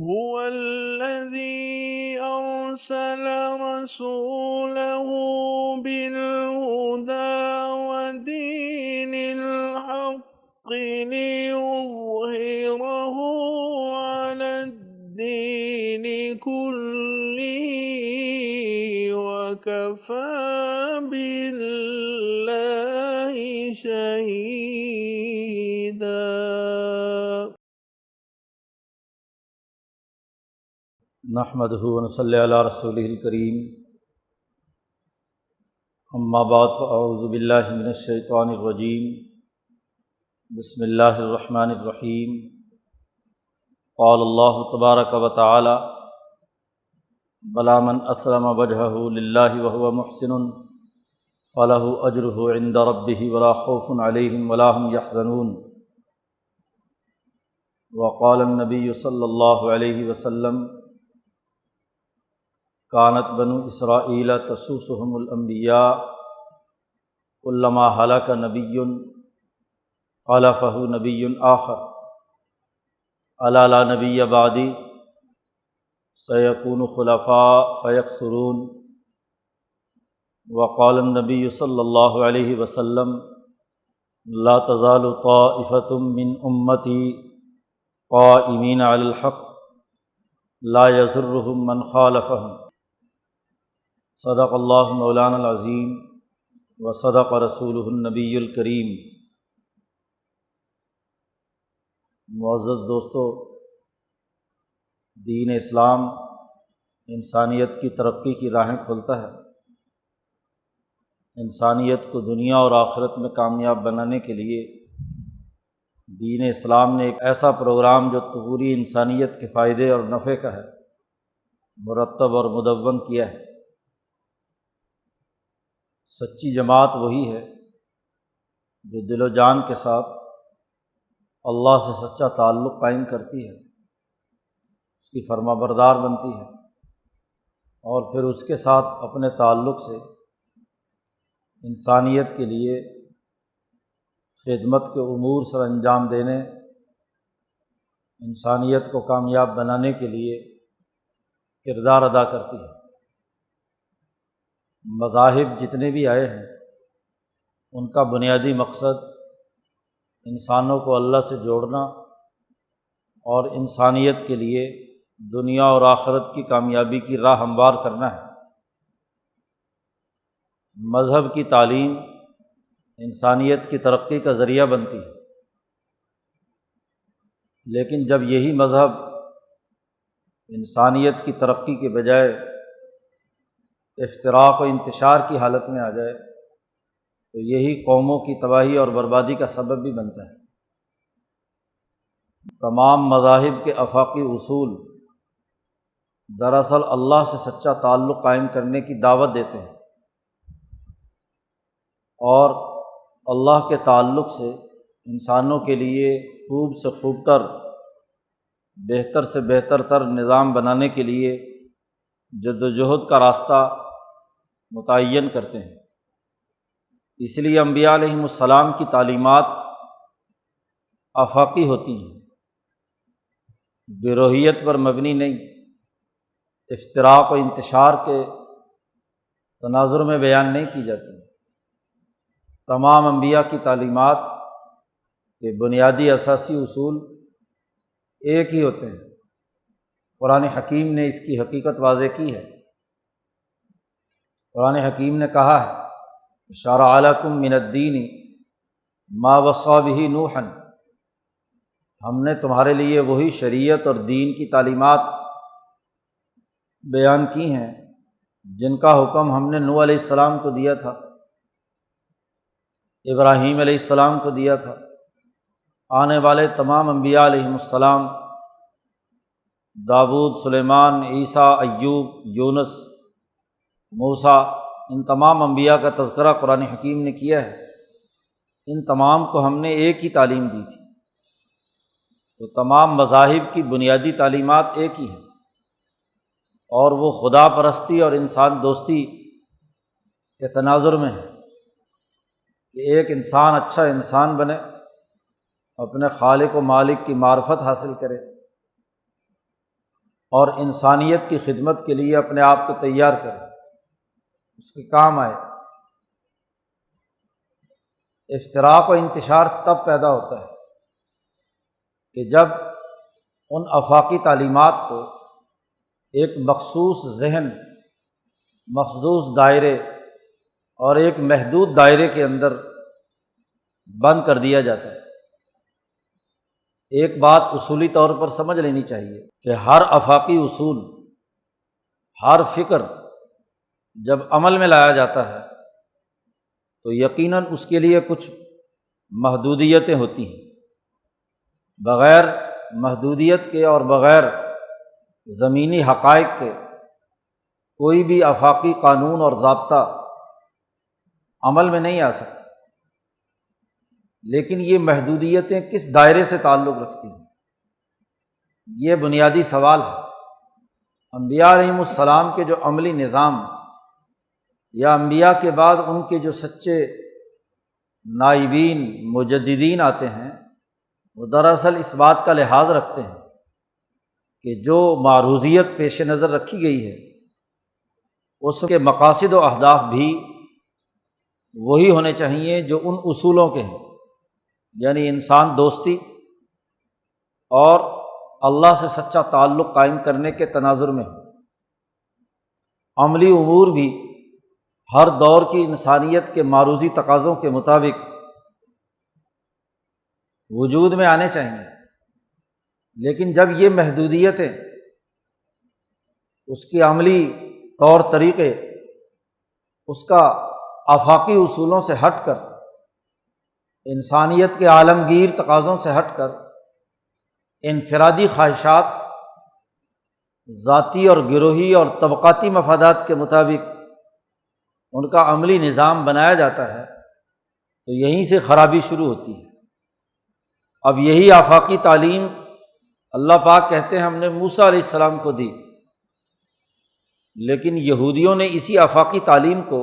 هو الذي أرسل رسوله بالهدى ودين الحق ليظهره على الدين كله وكفى بالله شهيدا۔ نحمدہ ونصلی علی رسولہ الکریم، اما بعد فاعوذ باللہ من الشیطان الرجیم، بسم اللہ الرحمن الرحیم۔ قال اللہ تبارک و تعالی: بلی من اسلم وجہہ للہ وہو محسن فلہ اجرہ عند ربہ ولا خوف علیہم ولا هم یحزنون۔ وقال النبی صلی اللہ علیہ وسلم: کانت بنو اسرائیل تسوسهم الانبیاء کلما ہلک نبی خلفہ نبی آخر الا لا نبی بعدی سیکون خلفاء فیکثرون۔ وقال النبی صلی اللہ علیہ وسلم: لا تزال طائفة من امتی قائمین علی الحق لا یضرهم من خالفهم۔ صدق اللہ مولانا العظیم وصدق رسولہ النبی الکریم۔ معزز دوستو، دین اسلام انسانیت کی ترقی کی راہیں کھولتا ہے۔ انسانیت کو دنیا اور آخرت میں کامیاب بنانے کے لیے دین اسلام نے ایک ایسا پروگرام جو پوری انسانیت کے فائدے اور نفع کا ہے مرتب اور مدون کیا ہے۔ سچی جماعت وہی ہے جو دل و جان کے ساتھ اللہ سے سچا تعلق قائم کرتی ہے، اس کی فرما بردار بنتی ہے، اور پھر اس کے ساتھ اپنے تعلق سے انسانیت کے لیے خدمت کے امور سر انجام دینے، انسانیت کو کامیاب بنانے کے لیے کردار ادا کرتی ہے۔ مذاہب جتنے بھی آئے ہیں ان کا بنیادی مقصد انسانوں کو اللہ سے جوڑنا اور انسانیت کے لیے دنیا اور آخرت کی کامیابی کی راہ ہموار کرنا ہے۔ مذہب کی تعلیم انسانیت کی ترقی کا ذریعہ بنتی ہے، لیکن جب یہی مذہب انسانیت کی ترقی کے بجائے افتراق و انتشار کی حالت میں آ جائے تو یہی قوموں کی تباہی اور بربادی کا سبب بھی بنتا ہے۔ تمام مذاہب کے آفاقی اصول دراصل اللہ سے سچا تعلق قائم کرنے کی دعوت دیتے ہیں، اور اللہ کے تعلق سے انسانوں کے لیے خوب سے خوب تر، بہتر سے بہتر تر نظام بنانے کے لیے جد و جہد کا راستہ متعین کرتے ہیں۔ اس لیے انبیاء علیہم السلام کی تعلیمات آفاقی ہوتی ہیں، گروہیت پر مبنی نہیں، افتراق و انتشار کے تناظر میں بیان نہیں کی جاتی۔ تمام انبیاء کی تعلیمات کے بنیادی اساسی اصول ایک ہی ہوتے ہیں۔ قرآن حکیم نے اس کی حقیقت واضح کی ہے۔ قرآن حکیم نے کہا ہے: شرع لکم من الدین ما وصی بہ نوحا، ہم نے تمہارے لیے وہی شریعت اور دین کی تعلیمات بیان کی ہیں جن کا حکم ہم نے نوح علیہ السلام کو دیا تھا، ابراہیم علیہ السلام کو دیا تھا، آنے والے تمام انبیاء علیہم السلام، داؤد، سلیمان، عیسیٰ، ایوب، یونس، موسیٰ، ان تمام انبیاء کا تذکرہ قرآن حکیم نے کیا ہے۔ ان تمام کو ہم نے ایک ہی تعلیم دی تھی۔ تو تمام مذاہب کی بنیادی تعلیمات ایک ہی ہیں، اور وہ خدا پرستی اور انسان دوستی کے تناظر میں ہے کہ ایک انسان اچھا انسان بنے، اپنے خالق و مالک کی معرفت حاصل کرے، اور انسانیت کی خدمت کے لیے اپنے آپ کو تیار کرے، اس کے کام آئے۔ افتراق و انتشار تب پیدا ہوتا ہے کہ جب ان آفاقی تعلیمات کو ایک مخصوص ذہن، مخصوص دائرے اور ایک محدود دائرے کے اندر بند کر دیا جاتا ہے۔ ایک بات اصولی طور پر سمجھ لینی چاہیے کہ ہر آفاقی اصول، ہر فکر جب عمل میں لایا جاتا ہے تو یقیناً اس کے لیے کچھ محدودیتیں ہوتی ہیں۔ بغیر محدودیت کے اور بغیر زمینی حقائق کے کوئی بھی آفاقی قانون اور ضابطہ عمل میں نہیں آ سکتا۔ لیکن یہ محدودیتیں کس دائرے سے تعلق رکھتی ہیں، یہ بنیادی سوال ہے۔ انبیاء علیہم السلام کے جو عملی نظام یا انبیاء کے بعد ان کے جو سچے نائبین، مجددین آتے ہیں، وہ دراصل اس بات کا لحاظ رکھتے ہیں کہ جو معروضیت پیش نظر رکھی گئی ہے اس کے مقاصد و اہداف بھی وہی ہونے چاہیے جو ان اصولوں کے ہیں، یعنی انسان دوستی اور اللہ سے سچا تعلق قائم کرنے کے تناظر میں ہو۔ عملی امور بھی ہر دور کی انسانیت کے معروضی تقاضوں کے مطابق وجود میں آنے چاہیے۔ لیکن جب یہ محدودیتیں اس کی عملی طور طریقے اس کا آفاقی اصولوں سے ہٹ کر، انسانیت کے عالمگیر تقاضوں سے ہٹ کر انفرادی خواہشات، ذاتی اور گروہی اور طبقاتی مفادات کے مطابق ان کا عملی نظام بنایا جاتا ہے تو یہیں سے خرابی شروع ہوتی ہے۔ اب یہی آفاقی تعلیم اللہ پاک کہتے ہیں ہم نے موسیٰ علیہ السلام کو دی، لیکن یہودیوں نے اسی آفاقی تعلیم کو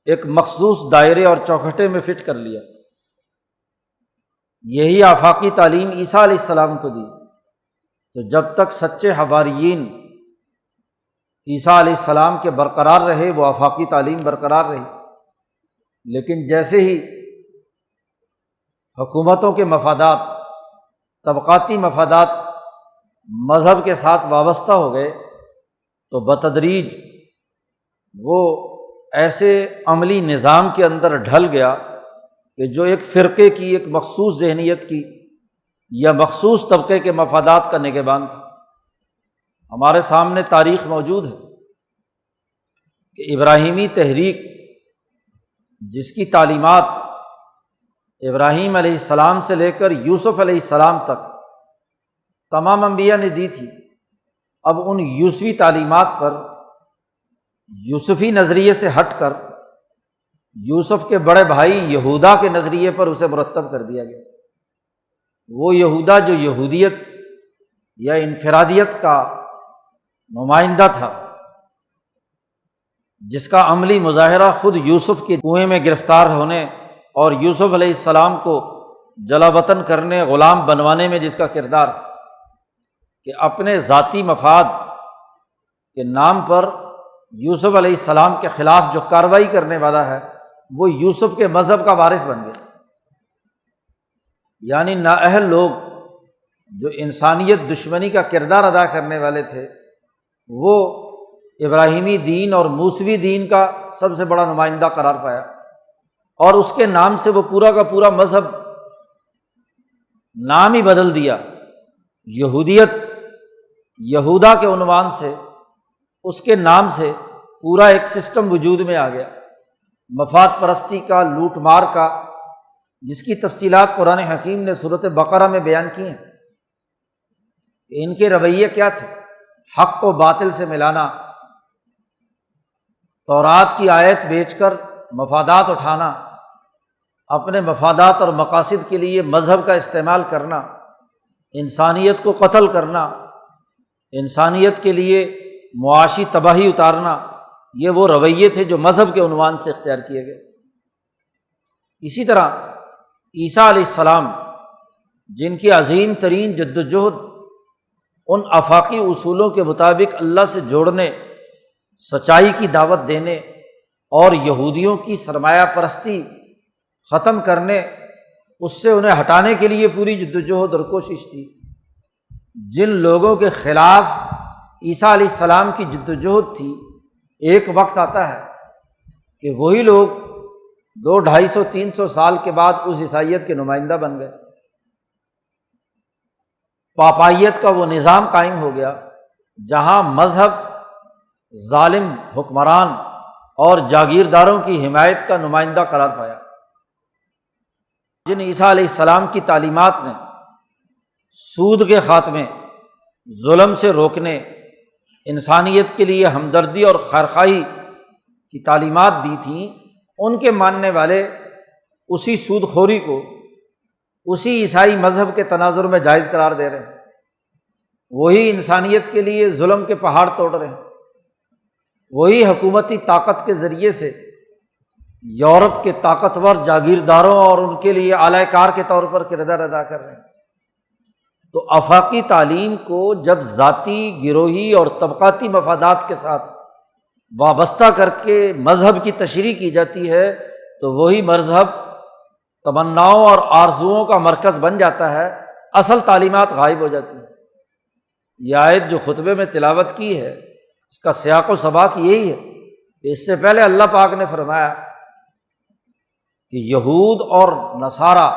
ایک مخصوص دائرے اور چوکھٹے میں فٹ کر لیا۔ یہی آفاقی تعلیم عیسیٰ علیہ السلام کو دی، تو جب تک سچے حواریین عیسیٰ علیہ السلام کے برقرار رہے وہ آفاقی تعلیم برقرار رہی۔ لیکن جیسے ہی حکومتوں کے مفادات، طبقاتی مفادات مذہب کے ساتھ وابستہ ہو گئے تو بتدریج وہ ایسے عملی نظام کے اندر ڈھل گیا کہ جو ایک فرقے کی، ایک مخصوص ذہنیت کی یا مخصوص طبقے کے مفادات کا نگہبان تھا۔ ہمارے سامنے تاریخ موجود ہے کہ ابراہیمی تحریک جس کی تعلیمات ابراہیم علیہ السلام سے لے کر یوسف علیہ السلام تک تمام انبیاء نے دی تھی، اب ان یوسفی تعلیمات پر یوسفی نظریے سے ہٹ کر یوسف کے بڑے بھائی یہودا کے نظریے پر اسے مرتب کر دیا گیا۔ وہ یہودا جو یہودیت یا انفرادیت کا نمائندہ تھا، جس کا عملی مظاہرہ خود یوسف کے کنویں میں گرفتار ہونے اور یوسف علیہ السلام کو جلا وطن کرنے، غلام بنوانے میں جس کا کردار کہ اپنے ذاتی مفاد کے نام پر یوسف علیہ السلام کے خلاف جو کارروائی کرنے والا ہے وہ یوسف کے مذہب کا وارث بن گیا۔ یعنی نااہل لوگ جو انسانیت دشمنی کا کردار ادا کرنے والے تھے وہ ابراہیمی دین اور موسوی دین کا سب سے بڑا نمائندہ قرار پایا، اور اس کے نام سے وہ پورا کا پورا مذہب نام ہی بدل دیا۔ یہودیت یہودا کے عنوان سے، اس کے نام سے پورا ایک سسٹم وجود میں آ گیا، مفاد پرستی کا، لوٹ مار کا، جس کی تفصیلات قرآن حکیم نے سورۃ بقرہ میں بیان کی ہیں کہ ان کے رویے کیا تھے۔ حق کو باطل سے ملانا، تورات کی آیت بیچ کر مفادات اٹھانا، اپنے مفادات اور مقاصد کے لیے مذہب کا استعمال کرنا، انسانیت کو قتل کرنا، انسانیت کے لیے معاشی تباہی اتارنا، یہ وہ رویے تھے جو مذہب کے عنوان سے اختیار کیے گئے۔ اسی طرح عیسیٰ علیہ السلام جن کی عظیم ترین جد و جہد ان آفاقی اصولوں کے مطابق اللہ سے جوڑنے، سچائی کی دعوت دینے اور یہودیوں کی سرمایہ پرستی ختم کرنے، اس سے انہیں ہٹانے کے لیے پوری جدوجہد اور کوشش تھی۔ جن لوگوں کے خلاف عیسیٰ علیہ السلام کی جدوجہد تھی، ایک وقت آتا ہے کہ وہی لوگ 200، 250، 300 سال کے بعد اس عیسائیت کے نمائندہ بن گئے۔ پاپائیت کا وہ نظام قائم ہو گیا جہاں مذہب ظالم حکمران اور جاگیرداروں کی حمایت کا نمائندہ قرار پایا۔ جن عیسیٰ علیہ السلام کی تعلیمات نے سود کے خاتمے، ظلم سے روکنے، انسانیت کے لیے ہمدردی اور خیرخواہی کی تعلیمات دی تھیں، ان کے ماننے والے اسی سود خوری کو اسی عیسائی مذہب کے تناظر میں جائز قرار دے رہے ہیں، وہی انسانیت کے لیے ظلم کے پہاڑ توڑ رہے ہیں، وہی حکومتی طاقت کے ذریعے سے یورپ کے طاقتور جاگیرداروں اور ان کے لیے اعلی کار کے طور پر کردار ادا کر رہے ہیں۔ تو آفاقی تعلیم کو جب ذاتی، گروہی اور طبقاتی مفادات کے ساتھ وابستہ کر کے مذہب کی تشریح کی جاتی ہے تو وہی مذہب تمناؤں اور آرزوؤں کا مرکز بن جاتا ہے، اصل تعلیمات غائب ہو جاتی ہیں۔ یہ آیت جو خطبے میں تلاوت کی ہے، اس کا سیاق و سباق یہی ہے کہ اس سے پہلے اللہ پاک نے فرمایا کہ یہود اور نصارہ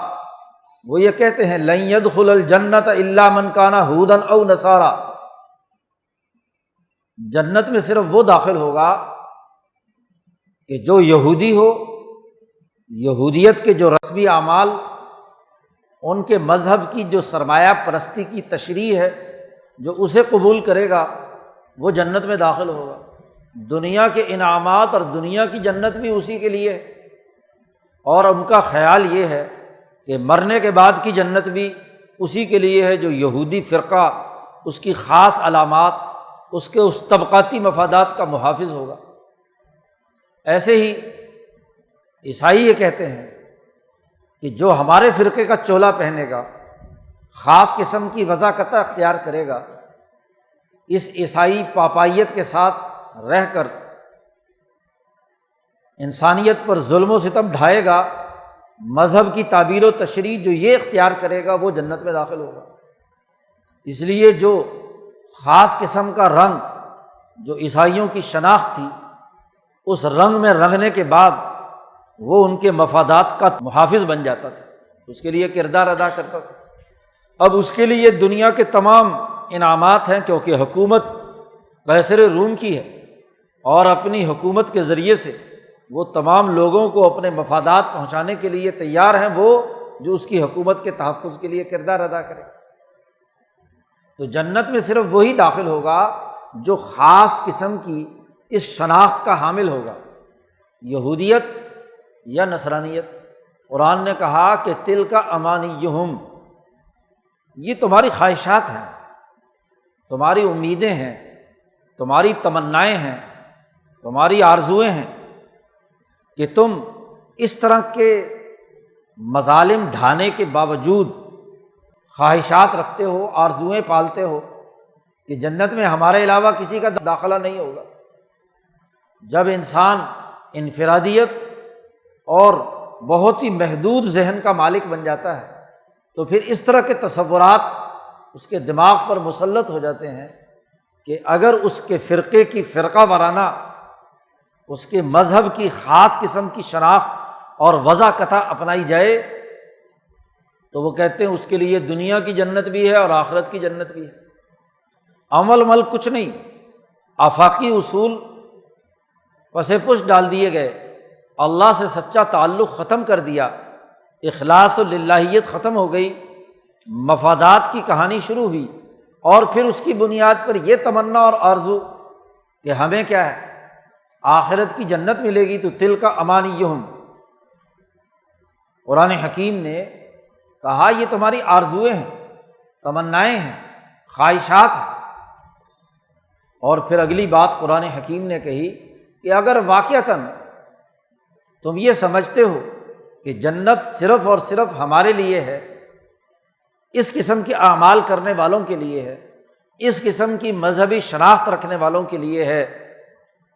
وہ یہ کہتے ہیں لن يدخل الجنۃ الا من کان ہودا او نصارا، جنت میں صرف وہ داخل ہوگا کہ جو یہودی ہو، یہودیت کے جو رسمی اعمال، ان کے مذہب کی جو سرمایہ پرستی کی تشریح ہے، جو اسے قبول کرے گا وہ جنت میں داخل ہوگا۔ دنیا کے انعامات اور دنیا کی جنت بھی اسی کے لیے ہے، اور ان کا خیال یہ ہے کہ مرنے کے بعد کی جنت بھی اسی کے لیے ہے جو یہودی فرقہ اس کی خاص علامات، اس کے اس طبقاتی مفادات کا محافظ ہوگا۔ ایسے ہی عیسائی یہ کہتے ہیں کہ جو ہمارے فرقے کا چولا پہنے گا، خاص قسم کی وضاقتہ اختیار کرے گا، اس عیسائی پاپائیت کے ساتھ رہ کر انسانیت پر ظلم و ستم ڈھائے گا، مذہب کی تعبیر و تشریح جو یہ اختیار کرے گا وہ جنت میں داخل ہوگا۔ اس لیے جو خاص قسم کا رنگ جو عیسائیوں کی شناخت تھی، اس رنگ میں رنگنے کے بعد وہ ان کے مفادات کا محافظ بن جاتا تھا، اس کے لیے کردار ادا کرتا تھا۔ اب اس کے لیے دنیا کے تمام انعامات ہیں، کیونکہ حکومت قیصر روم کی ہے، اور اپنی حکومت کے ذریعے سے وہ تمام لوگوں کو اپنے مفادات پہنچانے کے لیے تیار ہیں، وہ جو اس کی حکومت کے تحفظ کے لیے کردار ادا کرے۔ تو جنت میں صرف وہی داخل ہوگا جو خاص قسم کی اس شناخت کا حامل ہوگا، یہودیت یا نصرانیت۔ قرآن نے کہا کہ تلک امانیہم، یہ تمہاری خواہشات ہیں، تمہاری امیدیں ہیں، تمہاری تمنائیں ہیں، تمہاری آرزوئیں ہیں کہ تم اس طرح کے مظالم ڈھانے کے باوجود خواہشات رکھتے ہو، آرزوئیں پالتے ہو کہ جنت میں ہمارے علاوہ کسی کا داخلہ نہیں ہوگا۔ جب انسان انفرادیت اور بہت ہی محدود ذہن کا مالک بن جاتا ہے تو پھر اس طرح کے تصورات اس کے دماغ پر مسلط ہو جاتے ہیں کہ اگر اس کے فرقے کی فرقہ وارانہ، اس کے مذہب کی خاص قسم کی شناخت اور وضاقتہ اپنائی جائے تو وہ کہتے ہیں اس کے لیے دنیا کی جنت بھی ہے اور آخرت کی جنت بھی ہے۔ عمل کچھ نہیں، آفاقی اصول پس پش ڈال دیے گئے، اللہ سے سچا تعلق ختم کر دیا، اخلاص و للہیت ختم ہو گئی، مفادات کی کہانی شروع ہوئی، اور پھر اس کی بنیاد پر یہ تمنا اور آرزو کہ ہمیں کیا ہے، آخرت کی جنت ملے گی، تو تلک امانیہم۔ قرآن حکیم نے کہا یہ تمہاری آرزوئیں ہیں، تمنائیں ہیں، خواہشات ہیں۔ اور پھر اگلی بات قرآن حکیم نے کہی کہ اگر واقعتاً تم یہ سمجھتے ہو کہ جنت صرف اور صرف ہمارے لیے ہے، اس قسم کے اعمال کرنے والوں کے لیے ہے، اس قسم کی مذہبی شناخت رکھنے والوں کے لیے ہے۔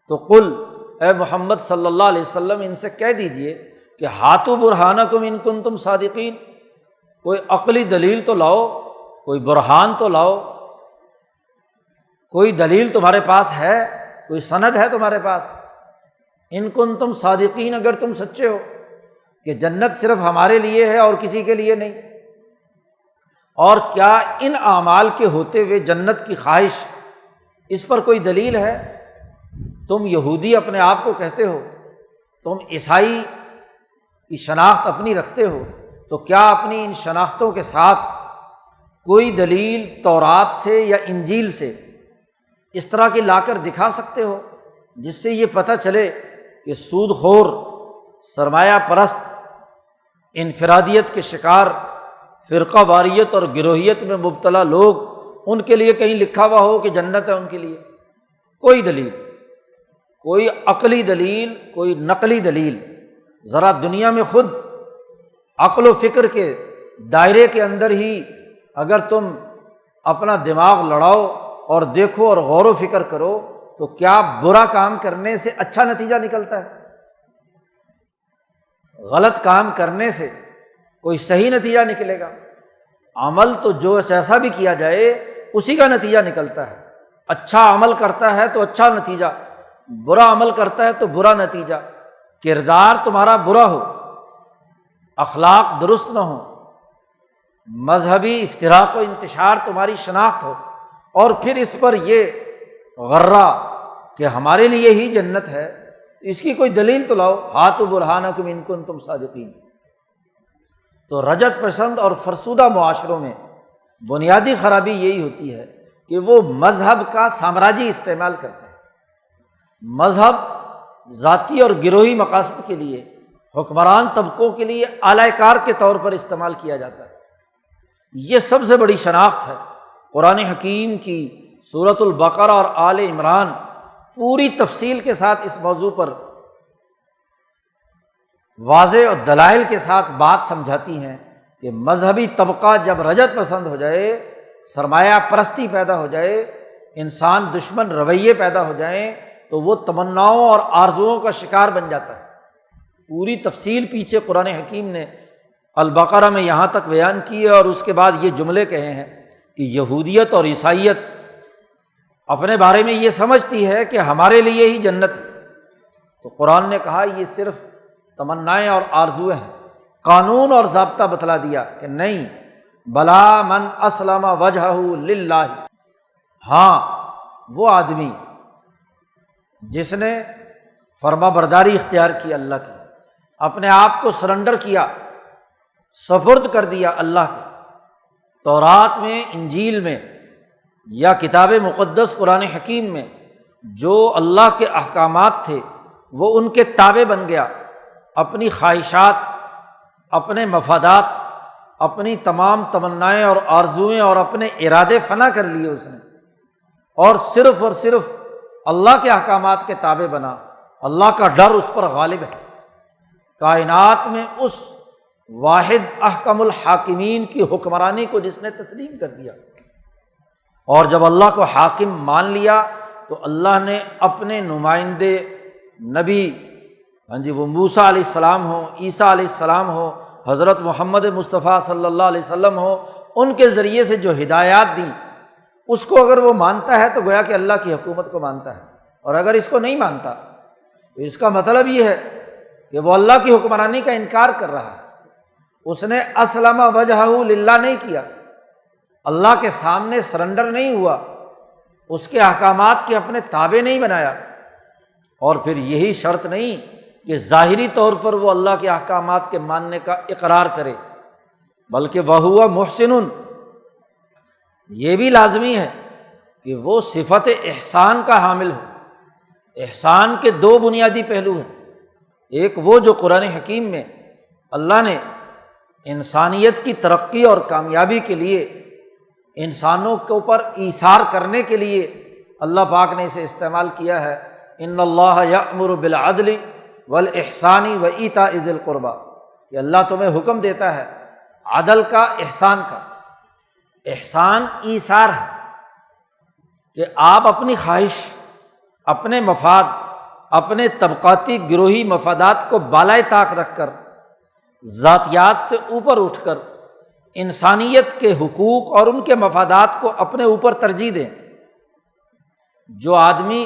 تو قل، اے محمد صلی اللہ علیہ وسلم ان سے کہہ دیجئے کہ ہاتوا برہانکم ان کنتم صادقین، کوئی عقلی دلیل تو لاؤ، کوئی برہان تو لاؤ، کوئی دلیل تمہارے پاس ہے، کوئی سند ہے تمہارے پاس، ان کنتم صادقین، اگر تم سچے ہو کہ جنت صرف ہمارے لیے ہے اور کسی کے لیے نہیں، اور کیا ان اعمال کے ہوتے ہوئے جنت کی خواہش، اس پر کوئی دلیل ہے؟ تم یہودی اپنے آپ کو کہتے ہو، تم عیسائی کی شناخت اپنی رکھتے ہو، تو کیا اپنی ان شناختوں کے ساتھ کوئی دلیل تورات سے یا انجیل سے اس طرح کی لا کر دکھا سکتے ہو جس سے یہ پتہ چلے کہ سود خور، سرمایہ پرست، انفرادیت کے شکار، فرقہ واریت اور گروہیت میں مبتلا لوگ، ان کے لیے کہیں لکھا ہوا ہو کہ جنت ہے ان کے لیے؟ کوئی دلیل، کوئی عقلی دلیل، کوئی نقلی دلیل۔ ذرا دنیا میں خود عقل و فکر کے دائرے کے اندر ہی اگر تم اپنا دماغ لڑاؤ اور دیکھو اور غور و فکر کرو تو کیا برا کام کرنے سے اچھا نتیجہ نکلتا ہے؟ غلط کام کرنے سے کوئی صحیح نتیجہ نکلے گا؟ عمل تو جو جیسا بھی کیا جائے اسی کا نتیجہ نکلتا ہے۔ اچھا عمل کرتا ہے تو اچھا نتیجہ، برا عمل کرتا ہے تو برا نتیجہ۔ کردار تمہارا برا ہو، اخلاق درست نہ ہو، مذہبی افتراق و انتشار تمہاری شناخت ہو، اور پھر اس پر یہ غرہ کہ ہمارے لیے ہی جنت ہے، تو اس کی کوئی دلیل تو لاؤ، ہاتوا برہانکم ان کنتم صادقین۔ تو رجت پسند اور فرسودہ معاشروں میں بنیادی خرابی یہی ہوتی ہے کہ وہ مذہب کا سامراجی استعمال کرتے ہیں۔ مذہب ذاتی اور گروہی مقاصد کے لیے، حکمران طبقوں کے لیے اعلی کار کے طور پر استعمال کیا جاتا ہے۔ یہ سب سے بڑی شناخت ہے۔ قرآن حکیم کی سورۃ البقرہ اور آل عمران پوری تفصیل کے ساتھ اس موضوع پر واضح اور دلائل کے ساتھ بات سمجھاتی ہیں کہ مذہبی طبقہ جب رجت پسند ہو جائے، سرمایہ پرستی پیدا ہو جائے، انسان دشمن رویے پیدا ہو جائیں، تو وہ تمناؤں اور آرزوؤں کا شکار بن جاتا ہے۔ پوری تفصیل پیچھے قرآن حکیم نے البقرہ میں یہاں تک بیان کی ہے، اور اس کے بعد یہ جملے کہے ہیں کہ یہودیت اور عیسائیت اپنے بارے میں یہ سمجھتی ہے کہ ہمارے لیے ہی جنت ہے، تو قرآن نے کہا یہ صرف تمنائیں اور آرزویں ہیں۔ قانون اور ضابطہ بتلا دیا کہ نہیں، بلا من اسلم وجہہ للہ، ہاں وہ آدمی جس نے فرما برداری اختیار کی اللہ کی، اپنے آپ کو سرنڈر کیا، سپرد کر دیا اللہ کے۔ تورات میں، انجیل میں یا کتاب مقدس قرآن حکیم میں جو اللہ کے احکامات تھے وہ ان کے تابع بن گیا، اپنی خواہشات، اپنے مفادات، اپنی تمام تمنائیں اور آرزوئیں اور اپنے ارادے فنا کر لیے اس نے، اور صرف اللہ کے احکامات کے تابع بنا۔ اللہ کا ڈر اس پر غالب ہے۔ کائنات میں اس واحد احکم الحاکمین کی حکمرانی کو جس نے تسلیم کر دیا، اور جب اللہ کو حاکم مان لیا تو اللہ نے اپنے نمائندے نبی، وہ موسیٰ علیہ السلام ہوں، عیسیٰ علیہ السلام ہوں، حضرت محمد مصطفیٰ صلی اللہ علیہ وسلم ہوں، ان کے ذریعے سے جو ہدایات دیں اس کو اگر وہ مانتا ہے تو گویا کہ اللہ کی حکومت کو مانتا ہے، اور اگر اس کو نہیں مانتا تو اس کا مطلب یہ ہے کہ وہ اللہ کی حکمرانی کا انکار کر رہا ہے۔ اس نے اسلم وجہہ للہ نہیں کیا، اللہ کے سامنے سرنڈر نہیں ہوا، اس کے احکامات کے اپنے تابع نہیں بنایا۔ اور پھر یہی شرط نہیں کہ ظاہری طور پر وہ اللہ کے احکامات کے ماننے کا اقرار کرے، بلکہ وَهُوَ مُحْسِنٌ، یہ بھی لازمی ہے کہ وہ صفت احسان کا حامل ہو۔ احسان کے دو بنیادی پہلو ہیں، ایک وہ جو قرآن حکیم میں اللہ نے انسانیت کی ترقی اور کامیابی کے لیے انسانوں کے اوپر ایثار کرنے کے لیے اللہ پاک نے اسے استعمال کیا ہے۔ ان اللہ یأمر بالعدل والاحسان وایتاء ذی القربی، کہ اللہ تمہیں حکم دیتا ہے عدل کا، احسان کا۔ احسان ایثار ہے، کہ آپ اپنی خواہش، اپنے مفاد، اپنے طبقاتی گروہی مفادات کو بالائے طاق رکھ کر، ذاتیات سے اوپر اٹھ کر انسانیت کے حقوق اور ان کے مفادات کو اپنے اوپر ترجیح دیں۔ جو آدمی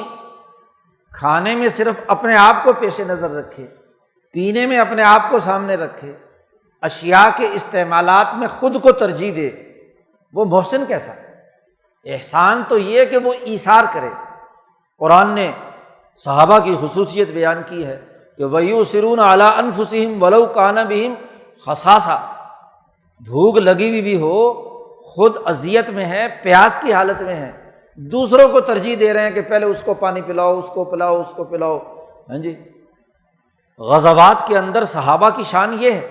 کھانے میں صرف اپنے آپ کو پیش نظر رکھے، پینے میں اپنے آپ کو سامنے رکھے، اشیاء کے استعمالات میں خود کو ترجیح دے، وہ محسن کیسا ہے؟ احسان تو یہ کہ وہ ایثار کرے۔ قرآن نے صحابہ کی خصوصیت بیان کی ہے کہ وَيُؤْثِرُونَ عَلَىٰ أَنفُسِهِمْ وَلَوْ كَانَ بِهِمْ خَصَاصَةٌ، بھوک لگی ہوئی بھی ہو، خود اذیت میں ہے، پیاس کی حالت میں ہے، دوسروں کو ترجیح دے رہے ہیں کہ پہلے اس کو پانی پلاؤ، اس کو پلاؤ، اس کو پلاؤ۔ ہاں جی، غزوات کے اندر صحابہ کی شان یہ ہے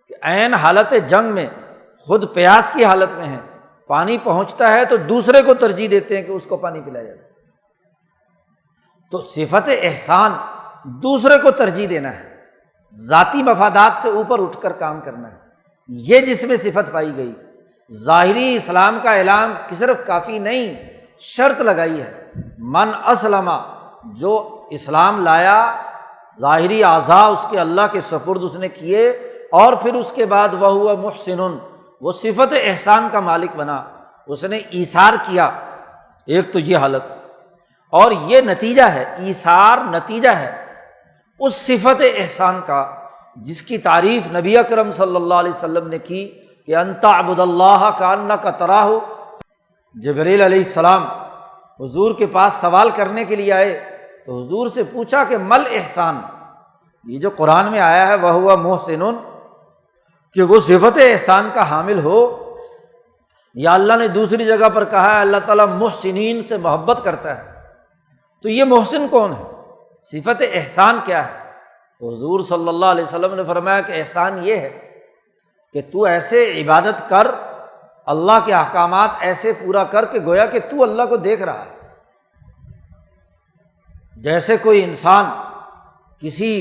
کہ عین حالت جنگ میں خود پیاس کی حالت میں ہے، پانی پہنچتا ہے تو دوسرے کو ترجیح دیتے ہیں کہ اس کو پانی پلایا جائے۔ تو صفت احسان دوسرے کو ترجیح دینا ہے، ذاتی مفادات سے اوپر اٹھ کر کام کرنا ہے، یہ جس میں صفت پائی گئی۔ ظاہری اسلام کا اعلان صرف کافی نہیں، شرط لگائی ہے، من اسلم، جو اسلام لایا، ظاہری اعضاء اس کے اللہ کے سپرد اس نے کیے، اور پھر اس کے بعد وہو محسن، وہ صفت احسان کا مالک بنا، اس نے ایثار کیا۔ ایک تو یہ حالت، اور یہ نتیجہ ہے، ایثار نتیجہ ہے اس صفت احسان کا جس کی تعریف نبی اکرم صلی اللہ علیہ وسلم نے کی کہ ان تعبد اللہ کأنک تراہ۔ جبریل علیہ السلام حضور کے پاس سوال کرنے کے لیے آئے تو حضور سے پوچھا کہ مل احسان، یہ جو قرآن میں آیا ہے وہو محسن، کہ وہ صفت احسان کا حامل ہو، یا اللہ نے دوسری جگہ پر کہا ہے اللہ تعالیٰ محسنین سے محبت کرتا ہے، تو یہ محسن کون ہے؟ صفت احسان کیا ہے؟ تو حضور صلی اللہ علیہ وسلم نے فرمایا کہ احسان یہ ہے کہ تو ایسے عبادت کر، اللہ کے احکامات ایسے پورا کر کہ گویا کہ تو اللہ کو دیکھ رہا ہے۔ جیسے کوئی انسان کسی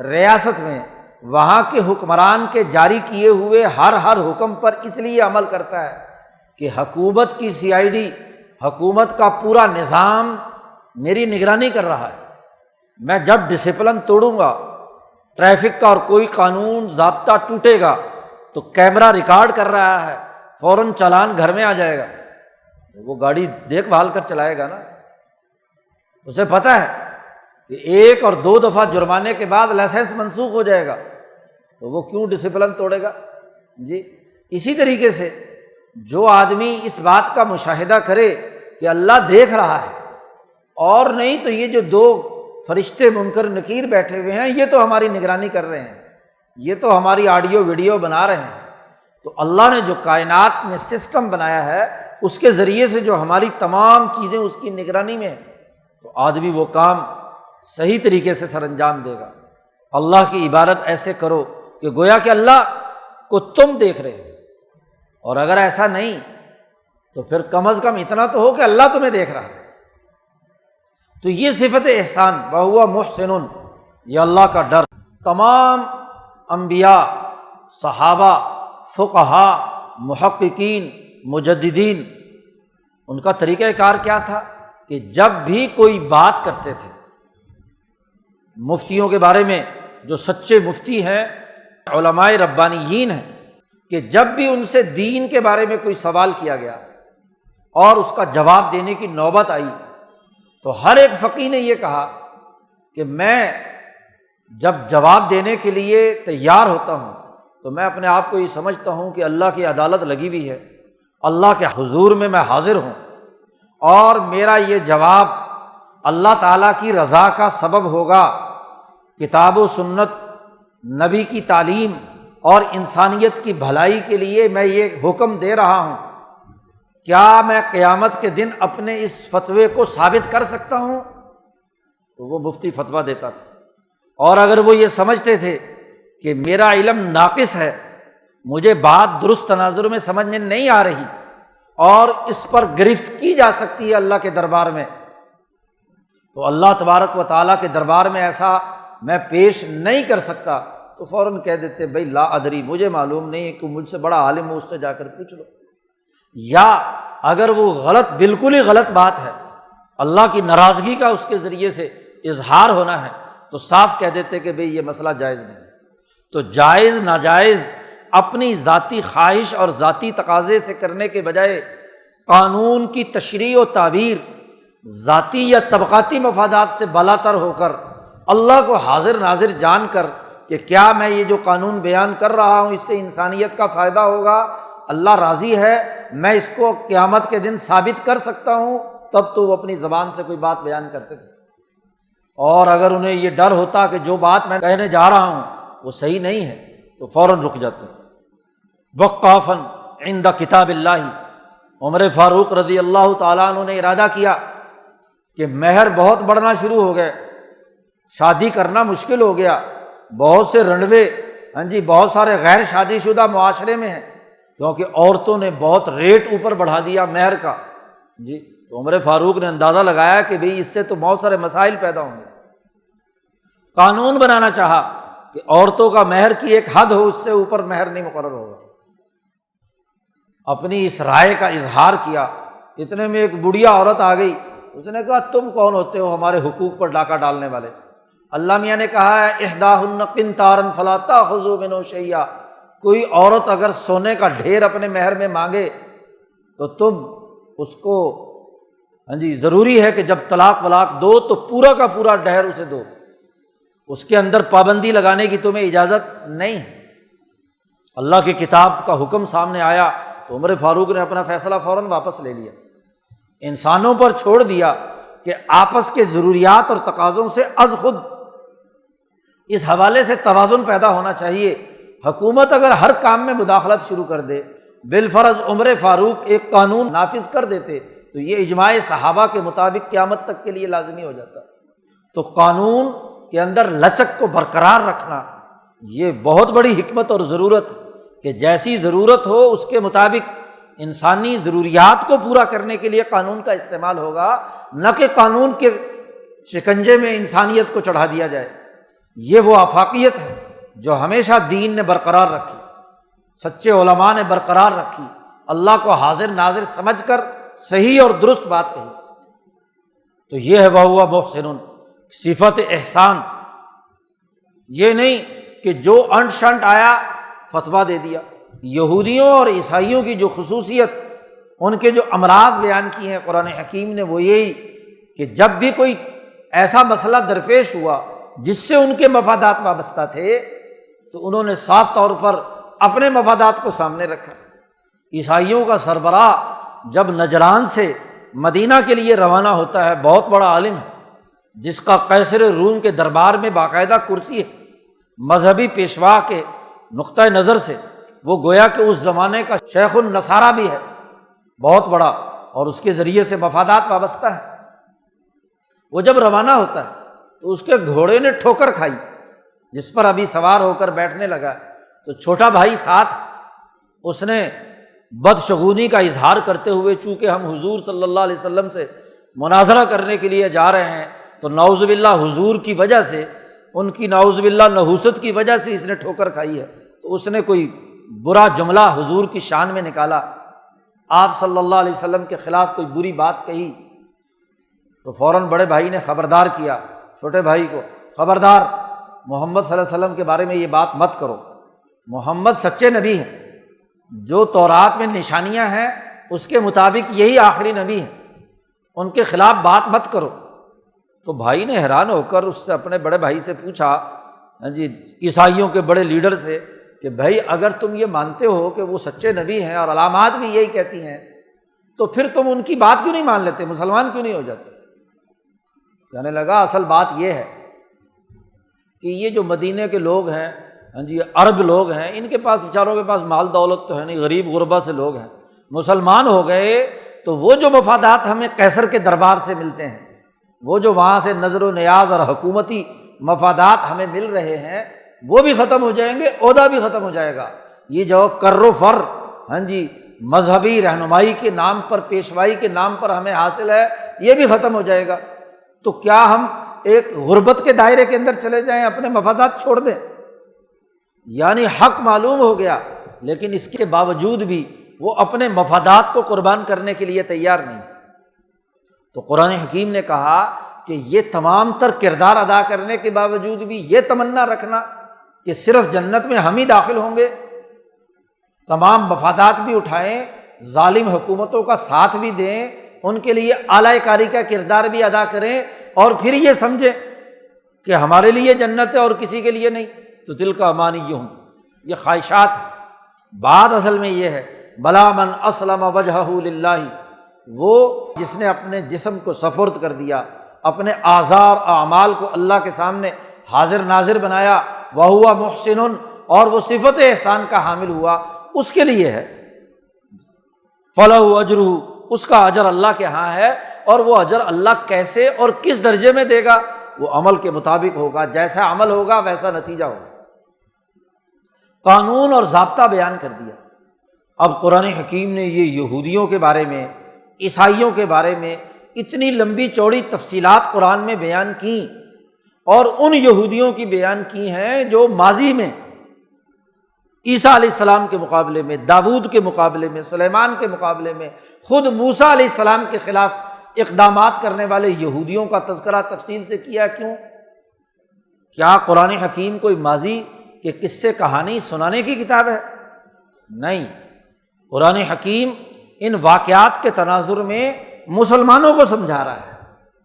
ریاست میں وہاں کے حکمران کے جاری کیے ہوئے ہر حکم پر اس لیے عمل کرتا ہے کہ حکومت کی CID، حکومت کا پورا نظام میری نگرانی کر رہا ہے، میں جب ڈسپلن توڑوں گا، ٹریفک کا اور کوئی قانون ضابطہ ٹوٹے گا تو کیمرہ ریکارڈ کر رہا ہے، فوراً چالان گھر میں آ جائے گا، تو وہ گاڑی دیکھ بھال کر چلائے گا نا۔ اسے پتہ ہے کہ 1 اور 2 دفعہ جرمانے کے بعد لائسنس منسوخ ہو جائے گا، تو وہ کیوں ڈسپلن توڑے گا؟ جی اسی طریقے سے جو آدمی اس بات کا مشاہدہ کرے کہ اللہ دیکھ رہا ہے، اور نہیں تو یہ جو 2 فرشتے منکر نکیر بیٹھے ہوئے ہیں یہ تو ہماری نگرانی کر رہے ہیں، یہ تو ہماری آڈیو ویڈیو بنا رہے ہیں، تو اللہ نے جو کائنات میں سسٹم بنایا ہے اس کے ذریعے سے جو ہماری تمام چیزیں اس کی نگرانی میں ہیں، تو آدمی وہ کام صحیح طریقے سے سر انجام دے گا۔ اللہ کی عبادت ایسے کرو کہ گویا کہ اللہ کو تم دیکھ رہے ہو، اور اگر ایسا نہیں تو پھر کم از کم اتنا تو ہو کہ اللہ تمہیں دیکھ رہا ہے۔ تو یہ صفت احسان وہو محسن، یہ اللہ کا ڈر۔ تمام انبیاء، صحابہ، فقہاء، محققین، مجددین، ان کا طریقہ کار کیا تھا کہ جب بھی کوئی بات کرتے تھے، مفتیوں کے بارے میں جو سچے مفتی ہیں، علماء ربانیین ہیں، کہ جب بھی ان سے دین کے بارے میں کوئی سوال کیا گیا اور اس کا جواب دینے کی نوبت آئی تو ہر ایک فقیہ نے یہ کہا کہ میں جب جواب دینے کے لیے تیار ہوتا ہوں تو میں اپنے آپ کو یہ سمجھتا ہوں کہ اللہ کی عدالت لگی ہوئی ہے، اللہ کے حضور میں حاضر ہوں، اور میرا یہ جواب اللہ تعالیٰ کی رضا کا سبب ہوگا، کتاب و سنت، نبی کی تعلیم اور انسانیت کی بھلائی کے لیے میں یہ حکم دے رہا ہوں، کیا میں قیامت کے دن اپنے اس فتوے کو ثابت کر سکتا ہوں؟ تو وہ مفتی فتویٰ دیتا تھا۔ اور اگر وہ یہ سمجھتے تھے کہ میرا علم ناقص ہے، مجھے بات درست تناظر میں سمجھ میں نہیں آ رہی اور اس پر گرفت کی جا سکتی ہے اللہ کے دربار میں، تو اللہ تبارک و تعالیٰ کے دربار میں ایسا میں پیش نہیں کر سکتا، تو فوراً کہہ دیتے بھائی لا ادری، مجھے معلوم نہیں ہے، کہ مجھ سے بڑا عالم ہو اس سے جا کر پوچھ لو۔ یا اگر وہ غلط، بالکل ہی غلط بات ہے، اللہ کی ناراضگی کا اس کے ذریعے سے اظہار ہونا ہے، تو صاف کہہ دیتے کہ بھئی یہ مسئلہ جائز نہیں۔ تو جائز ناجائز اپنی ذاتی خواہش اور ذاتی تقاضے سے کرنے کے بجائے قانون کی تشریح و تعبیر ذاتی یا طبقاتی مفادات سے بالاتر ہو کر اللہ کو حاضر ناظر جان کر کہ کیا میں یہ جو قانون بیان کر رہا ہوں اس سے انسانیت کا فائدہ ہوگا، اللہ راضی ہے، میں اس کو قیامت کے دن ثابت کر سکتا ہوں، تب تو وہ اپنی زبان سے کوئی بات بیان کرتے تھے۔ اور اگر انہیں یہ ڈر ہوتا کہ جو بات میں کہنے جا رہا ہوں وہ صحیح نہیں ہے تو فوراً رک جاتے۔ وقافاً عند کتاب اللہ، عمر فاروق رضی اللہ تعالیٰ عنہ نے ارادہ کیا کہ مہر بہت بڑھنا شروع ہو گئے، شادی کرنا مشکل ہو گیا، بہت سے رنڈوے بہت سارے غیر شادی شدہ معاشرے میں ہیں، کیونکہ عورتوں نے بہت ریٹ اوپر بڑھا دیا مہر کا۔ تو عمر فاروق نے اندازہ لگایا کہ بھئی اس سے تو بہت سارے مسائل پیدا ہوں گے، قانون بنانا چاہا کہ عورتوں کا مہر کی ایک حد ہو، اس سے اوپر مہر نہیں مقرر ہوگا۔ اپنی اس رائے کا اظہار کیا، اتنے میں ایک بڑھیا عورت آ گئی، اس نے کہا تم کون ہوتے ہو ہمارے حقوق پر ڈاکہ ڈالنے والے؟ اللہ میاں نے کہا ہے احداہن قنطارا فلا تاخذوا منہ شیئا، کوئی عورت اگر سونے کا ڈھیر اپنے مہر میں مانگے تو تم اس کو ضروری ہے کہ جب طلاق ولاق دو تو پورا کا پورا ڈھیر اسے دو، اس کے اندر پابندی لگانے کی تمہیں اجازت نہیں ہے۔ اللہ کی کتاب کا حکم سامنے آیا تو عمر فاروق نے اپنا فیصلہ فوراً واپس لے لیا، انسانوں پر چھوڑ دیا کہ آپس کے ضروریات اور تقاضوں سے از خود اس حوالے سے توازن پیدا ہونا چاہیے۔ حکومت اگر ہر کام میں مداخلت شروع کر دے، بالفرض عمر فاروق ایک قانون نافذ کر دیتے تو یہ اجماع صحابہ کے مطابق قیامت تک کے لیے لازمی ہو جاتا۔ تو قانون کے اندر لچک کو برقرار رکھنا یہ بہت بڑی حکمت اور ضرورت ہے کہ جیسی ضرورت ہو اس کے مطابق انسانی ضروریات کو پورا کرنے کے لیے قانون کا استعمال ہوگا، نہ کہ قانون کے شکنجے میں انسانیت کو چڑھا دیا جائے۔ یہ وہ آفاقیت ہے جو ہمیشہ دین نے برقرار رکھی، سچے علماء نے برقرار رکھی، اللہ کو حاضر ناظر سمجھ کر صحیح اور درست بات کہی۔ تو یہ ہے وَهُوَ مُحْسِنٌ، صفت احسان، یہ نہیں کہ جو انٹ شنٹ آیا فتویٰ دے دیا۔ یہودیوں اور عیسائیوں کی جو خصوصیت، ان کے جو امراض بیان کیے ہیں قرآن حکیم نے، وہ یہی کہ جب بھی کوئی ایسا مسئلہ درپیش ہوا جس سے ان کے مفادات وابستہ تھے تو انہوں نے صاف طور پر اپنے مفادات کو سامنے رکھا۔ عیسائیوں کا سربراہ جب نجران سے مدینہ کے لیے روانہ ہوتا ہے، بہت بڑا عالم ہے جس کا قیصر روم کے دربار میں باقاعدہ کرسی ہے، مذہبی پیشوا کے نقطۂ نظر سے وہ گویا کہ اس زمانے کا شیخ النصارہ بھی ہے، بہت بڑا، اور اس کے ذریعے سے مفادات وابستہ ہے۔ وہ جب روانہ ہوتا ہے تو اس کے گھوڑے نے ٹھوکر کھائی، جس پر ابھی سوار ہو کر بیٹھنے لگا، تو چھوٹا بھائی ساتھ، اس نے بدشگونی کا اظہار کرتے ہوئے، چونکہ ہم حضور صلی اللہ علیہ وسلم سے مناظرہ کرنے کے لیے جا رہے ہیں تو نعوذ باللہ حضور کی وجہ سے، ان کی نعوذ باللہ نحوست کی وجہ سے اس نے ٹھوکر کھائی ہے، تو اس نے کوئی برا جملہ حضور کی شان میں نکالا، آپ صلی اللہ علیہ وسلم کے خلاف کوئی بری بات کہی، تو فوراً بڑے بھائی نے خبردار کیا چھوٹے بھائی کو، خبردار محمد صلی اللہ علیہ وسلم کے بارے میں یہ بات مت کرو، محمد سچے نبی ہیں، جو تورات میں نشانیاں ہیں اس کے مطابق یہی آخری نبی ہیں، ان کے خلاف بات مت کرو۔ تو بھائی نے حیران ہو کر اس سے، اپنے بڑے بھائی سے پوچھا، عیسائیوں کے بڑے لیڈر سے، کہ بھائی اگر تم یہ مانتے ہو کہ وہ سچے نبی ہیں اور علامات بھی یہی کہتی ہیں تو پھر تم ان کی بات کیوں نہیں مان لیتے، مسلمان کیوں نہیں ہو جاتے؟ کہنے لگا اصل بات یہ ہے کہ یہ جو مدینے کے لوگ ہیں، عرب لوگ ہیں، ان کے پاس بیچاروں کے پاس مال دولت تو ہے نہیں، غریب غربا سے لوگ ہیں، مسلمان ہو گئے تو وہ جو مفادات ہمیں قیصر کے دربار سے ملتے ہیں، وہ جو وہاں سے نظر و نیاز اور حکومتی مفادات ہمیں مل رہے ہیں، وہ بھی ختم ہو جائیں گے، عہدہ بھی ختم ہو جائے گا، یہ جو کر و فر مذہبی رہنمائی کے نام پر، پیشوائی کے نام پر ہمیں حاصل ہے، یہ بھی ختم ہو جائے گا۔ تو کیا ہم ایک غربت کے دائرے کے اندر چلے جائیں، اپنے مفادات چھوڑ دیں؟ یعنی حق معلوم ہو گیا، لیکن اس کے باوجود بھی وہ اپنے مفادات کو قربان کرنے کے لیے تیار نہیں۔ تو قرآن حکیم نے کہا کہ یہ تمام تر کردار ادا کرنے کے باوجود بھی یہ تمنا رکھنا کہ صرف جنت میں ہم ہی داخل ہوں گے، تمام مفادات بھی اٹھائیں، ظالم حکومتوں کا ساتھ بھی دیں، ان کے لیے اعلی کاری کا کردار بھی ادا کریں، اور پھر یہ سمجھیں کہ ہمارے لیے جنت ہے اور کسی کے لیے نہیں، تو تلک امانیہم، یہ خواہشات ہیں۔ بات اصل میں یہ ہے، بلا من اسلم وجہہ للہ، وہ جس نے اپنے جسم کو سپرد کر دیا، اپنے اعضاء اور اعمال کو اللہ کے سامنے حاضر ناظر بنایا، وہو محسن، اور وہ صفت احسان کا حامل ہوا، اس کے لیے ہے۔ فلہ اجرہ، اس کا اجر اللہ کے ہاں ہے، اور وہ اجر اللہ کیسے اور کس درجے میں دے گا؟ وہ عمل کے مطابق ہوگا، جیسا عمل ہوگا ویسا نتیجہ ہوگا۔ قانون اور ضابطہ بیان کر دیا۔ اب قرآن حکیم نے یہ یہودیوں کے بارے میں، عیسائیوں کے بارے میں اتنی لمبی چوڑی تفصیلات قرآن میں بیان کی، اور ان یہودیوں کی بیان کی ہیں جو ماضی میں عیسیٰ علیہ السلام کے مقابلے میں، داؤد کے مقابلے میں، سلیمان کے مقابلے میں خود موسیٰ علیہ السلام کے خلاف اقدامات کرنے والے یہودیوں کا تذکرہ تفصیل سے کیا۔ کیوں؟ کیا قرآن حکیم کوئی ماضی کے قصے کہانی سنانے کی کتاب ہے؟ نہیں، قرآن حکیم ان واقعات کے تناظر میں مسلمانوں کو سمجھا رہا ہے۔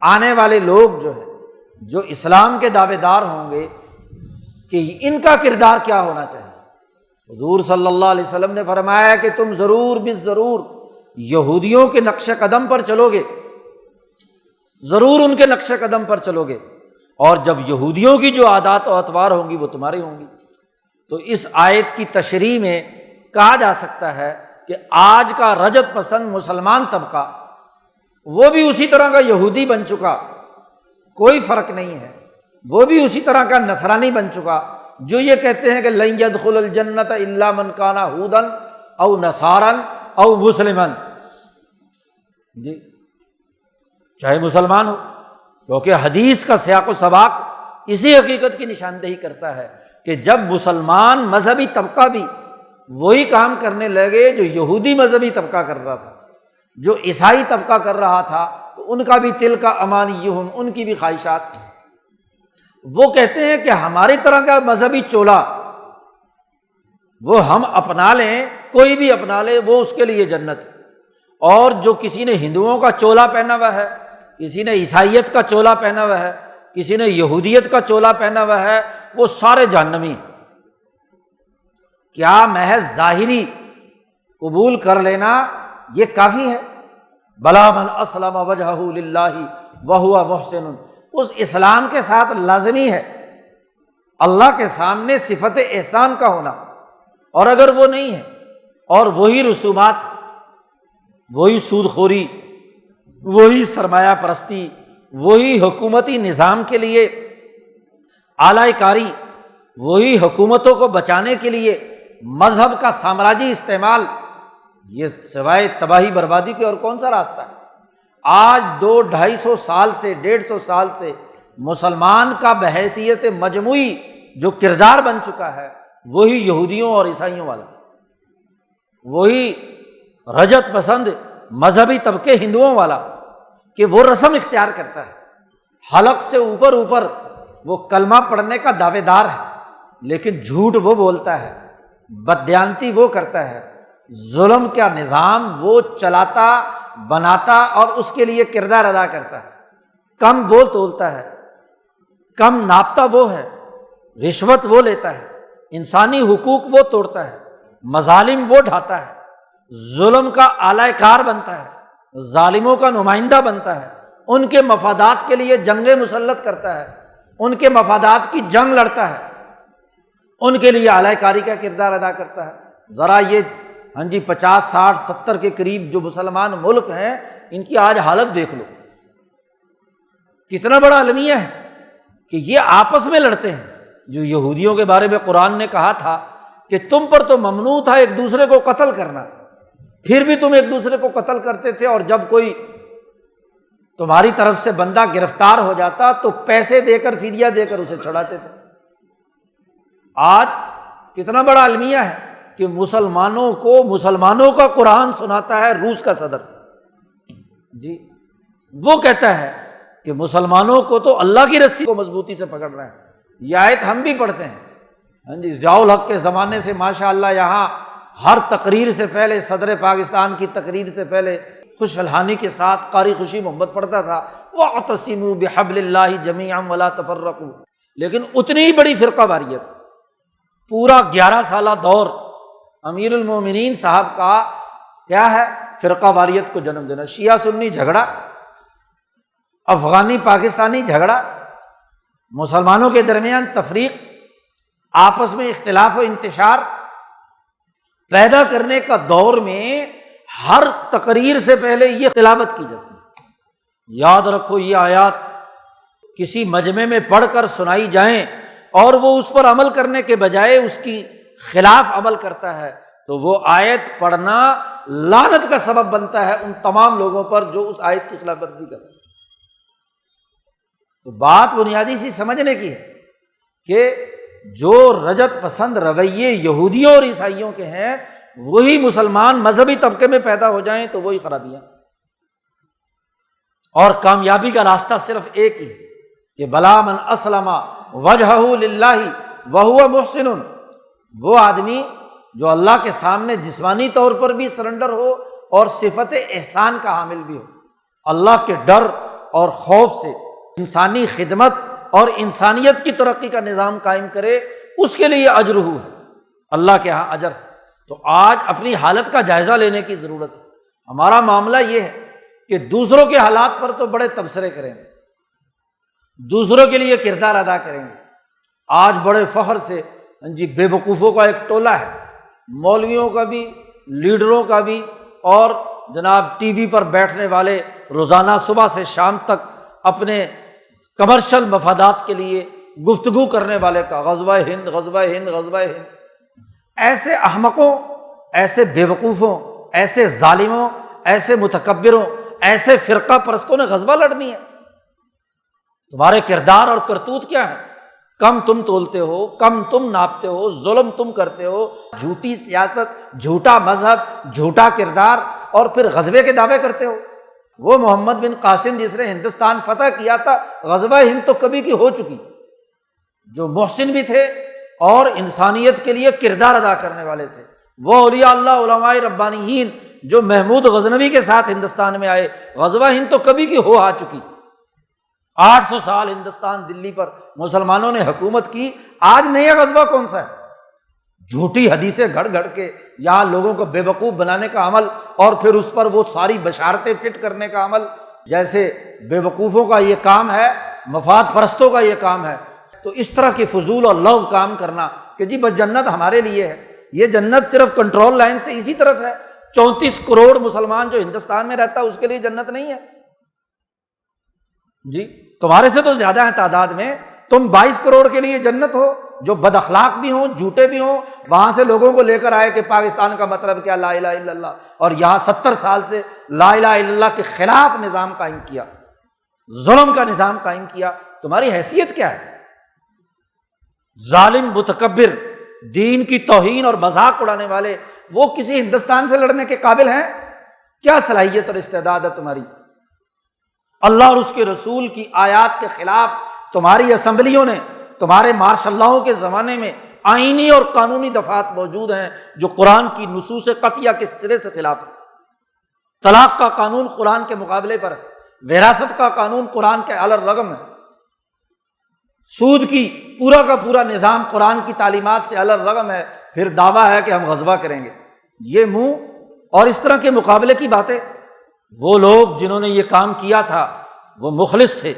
آنے والے لوگ جو ہے، جو اسلام کے دعوے دار ہوں گے، کہ ان کا کردار کیا ہونا چاہیے۔ حضور صلی اللہ علیہ وسلم نے فرمایا کہ تم ضرور بالضرور یہودیوں کے نقش قدم پر چلو گے، ضرور ان کے نقش قدم پر چلو گے، اور جب یہودیوں کی جو عادات و اطوار ہوں گی وہ تمہاری ہوں گی۔ تو اس آیت کی تشریح میں کہا جا سکتا ہے کہ آج کا رجت پسند مسلمان طبقہ وہ بھی اسی طرح کا یہودی بن چکا، کوئی فرق نہیں ہے، وہ بھی اسی طرح کا نصرانی بن چکا، جو یہ کہتے ہیں کہ لن يدخل الجنت الا من کان ہودا او نصارا او مسلما، جی چاہے مسلمان ہو، کیونکہ حدیث کا سیاق و سباق اسی حقیقت کی نشاندہی کرتا ہے کہ جب مسلمان مذہبی طبقہ بھی وہی کام کرنے لگے جو یہودی مذہبی طبقہ کر رہا تھا، جو عیسائی طبقہ کر رہا تھا، تو ان کا بھی تلک امانیہم، ان کی بھی خواہشات۔ وہ کہتے ہیں کہ ہماری طرح کا مذہبی چولا وہ ہم اپنا لیں، کوئی بھی اپنا لے، وہ اس کے لیے جنت ہے، اور جو کسی نے ہندوؤں کا چولا پہنا ہوا ہے، کسی نے عیسائیت کا چولا پہنا ہوا ہے، کسی نے یہودیت کا چولا پہنا ہوا ہے، وہ سارے جہنمی۔ کیا محض ظاہری قبول کر لینا یہ کافی ہے؟ بلا من اسلم وجہہ للہ وہو محسن، اس اسلام کے ساتھ لازمی ہے اللہ کے سامنے صفت احسان کا ہونا، اور اگر وہ نہیں ہے اور وہی رسومات، وہی سود خوری، وہی سرمایہ پرستی، وہی حکومتی نظام کے لیے اعلی کاری، وہی حکومتوں کو بچانے کے لیے مذہب کا سامراجی استعمال، یہ سوائے تباہی بربادی کے اور کون سا راستہ ہے؟ آج 200-250 سال سے 150 سال سے مسلمان کا بحیثیت مجموعی جو کردار بن چکا ہے وہی یہودیوں اور عیسائیوں والا، وہی رجت پسند مذہبی طبقے ہندوؤں والا، کہ وہ رسم اختیار کرتا ہے، حلق سے اوپر اوپر وہ کلمہ پڑھنے کا دعوے دار ہے، لیکن جھوٹ وہ بولتا ہے، بددیانتی وہ کرتا ہے، ظلم کا نظام وہ چلاتا بناتا اور اس کے لیے کردار ادا کرتا ہے، کم وہ تولتا ہے، کم ناپتا وہ ہے، رشوت وہ لیتا ہے، انسانی حقوق وہ توڑتا ہے، مظالم وہ ڈھاتا ہے، ظلم کا اعلی کار بنتا ہے، ظالموں کا نمائندہ بنتا ہے، ان کے مفادات کے لیے جنگیں مسلط کرتا ہے، ان کے مفادات کی جنگ لڑتا ہے، ان کے لیے اعلی کاری کا کردار ادا کرتا ہے۔ ذرا یہ 50 60 70 کے قریب جو مسلمان ملک ہیں، ان کی آج حالت دیکھ لو، کتنا بڑا المیہ ہے کہ یہ آپس میں لڑتے ہیں۔ جو یہودیوں کے بارے میں قرآن نے کہا تھا کہ تم پر تو ممنوع تھا ایک دوسرے کو قتل کرنا، پھر بھی تم ایک دوسرے کو قتل کرتے تھے، اور جب کوئی تمہاری طرف سے بندہ گرفتار ہو جاتا تو پیسے دے کر، فدیہ دے کر اسے چھڑاتے تھے۔ آج کتنا بڑا المیہ ہے کہ مسلمانوں کا قرآن سناتا ہے روس کا صدر جی، وہ کہتا ہے کہ مسلمانوں کو تو اللہ کی رسی کو مضبوطی سے پکڑ رہا ہے۔ یہ آیت ہم بھی پڑھتے ہیں، ہاں جی، ضیاء الحق کے زمانے سے ماشاءاللہ یہاں ہر تقریر سے پہلے، صدر پاکستان کی تقریر سے پہلے خوش الحانی کے ساتھ قاری خوشی محمد پڑھتا تھا، وَاعْتَصِمُوا بِحَبْلِ اللَّهِ جَمِيعًا وَلَا تَفَرَّقُوا۔ لیکن اتنی بڑی فرقہ واریت، پورا 11 سالہ دور امیر المومنین صاحب کا کیا ہے؟ فرقہ واریت کو جنم دینا، شیعہ سنی جھگڑا، افغانی پاکستانی جھگڑا، مسلمانوں کے درمیان تفریق، آپس میں اختلاف و انتشار پیدا کرنے کا دور میں ہر تقریر سے پہلے یہ تلاوت کی جاتی ہے۔ یاد رکھو یہ آیات کسی مجمع میں پڑھ کر سنائی جائیں اور وہ اس پر عمل کرنے کے بجائے اس کی خلاف عمل کرتا ہے تو وہ آیت پڑھنا لعنت کا سبب بنتا ہے ان تمام لوگوں پر جو اس آیت کی خلاف ورزی کرتے ہیں۔ تو بات بنیادی سی سمجھنے کی ہے کہ جو رجت پسند رویے یہودیوں اور عیسائیوں کے ہیں وہی مسلمان مذہبی طبقے میں پیدا ہو جائیں تو وہی خرابیاں، اور کامیابی کا راستہ صرف ایک ہی کہ بلا من اسلم وجہہ للہ وہو محسن، وہ آدمی جو اللہ کے سامنے جسمانی طور پر بھی سرنڈر ہو اور صفت احسان کا حامل بھی ہو، اللہ کے ڈر اور خوف سے انسانی خدمت اور انسانیت کی ترقی کا نظام قائم کرے، اس کے لیے اجر ہے، اللہ کے ہاں اجر ہے۔ تو آج اپنی حالت کا جائزہ لینے کی ضرورت ہے۔ ہمارا معاملہ یہ ہے کہ دوسروں کے حالات پر تو بڑے تبصرے کریں گے، دوسروں کے لیے کردار ادا کریں گے۔ آج بڑے فخر سے جی بے وقوفوں کا ایک ٹولہ ہے، مولویوں کا بھی، لیڈروں کا بھی، اور جناب ٹی وی پر بیٹھنے والے روزانہ صبح سے شام تک اپنے کمرشل مفادات کے لیے گفتگو کرنے والے کا غزوہ ہند غزوہ ہند غزوہ ہند۔ ایسے احمقوں، ایسے بے وقوفوں، ایسے ظالموں، ایسے متکبروں، ایسے فرقہ پرستوں نے غزوہ لڑنی ہے؟ تمہارے کردار اور کرتوت کیا ہے؟ کم تم تولتے ہو، کم تم ناپتے ہو، ظلم تم کرتے ہو، جھوٹی سیاست، جھوٹا مذہب، جھوٹا کردار، اور پھر غزوے کے دعوے کرتے ہو۔ وہ محمد بن قاسم جس نے ہندوستان فتح کیا تھا، غزوہ ہند تو کبھی کی ہو چکی، جو محسن بھی تھے اور انسانیت کے لیے کردار ادا کرنے والے تھے، وہ اولیاء اللہ علماء ربانیین جو محمود غزنوی کے ساتھ ہندوستان میں آئے، غزوہ ہند تو کبھی کی ہو آ چکی۔ 800 سال ہندوستان دلی پر مسلمانوں نے حکومت کی، آج نیا غزوہ کون سا ہے؟ جھوٹی حدیثیں گھڑ گھڑ کے یہاں لوگوں کو بے وقوف بنانے کا عمل، اور پھر اس پر وہ ساری بشارتیں فٹ کرنے کا عمل، جیسے بے وقوفوں کا یہ کام ہے، مفاد پرستوں کا یہ کام ہے۔ تو اس طرح کے فضول اور لغو کام کرنا کہ جی بس جنت ہمارے لیے ہے، یہ جنت صرف کنٹرول لائن سے اسی طرف ہے۔ 34 کروڑ مسلمان جو ہندوستان میں رہتا ہے اس کے لیے جنت نہیں ہے جی، تمہارے سے تو زیادہ ہیں تعداد میں، تم 22 کروڑ کے لیے جنت ہو، جو بد اخلاق بھی ہوں، جھوٹے بھی ہوں، وہاں سے لوگوں کو لے کر آئے کہ پاکستان کا مطلب کیا، لا الہ الا اللہ، اور یہاں 70 سال سے لا الہ الا اللہ کے خلاف نظام قائم کیا، ظلم کا نظام قائم کیا۔ تمہاری حیثیت کیا ہے؟ ظالم، متکبر، دین کی توہین اور مذاق اڑانے والے، وہ کسی ہندوستان سے لڑنے کے قابل ہیں؟ کیا صلاحیت اور استعداد ہے تمہاری؟ اللہ اور اس کے رسول کی آیات کے خلاف تمہاری اسمبلیوں نے، تمہارے مارشل لاؤں کے زمانے میں آئینی اور قانونی دفعات موجود ہیں جو قرآن کی نصوص قطعیہ کے سرے سے خلاف ہے۔ طلاق کا قانون قرآن کے مقابلے پر ہے، وراثت کا قانون قرآن کے علی الرغم ہے، سود کی پورا کا پورا نظام قرآن کی تعلیمات سے علی الرغم ہے، پھر دعویٰ ہے کہ ہم غزوہ کریں گے۔ یہ منہ اور اس طرح کے مقابلے کی باتیں، وہ لوگ جنہوں نے یہ کام کیا تھا وہ مخلص تھے،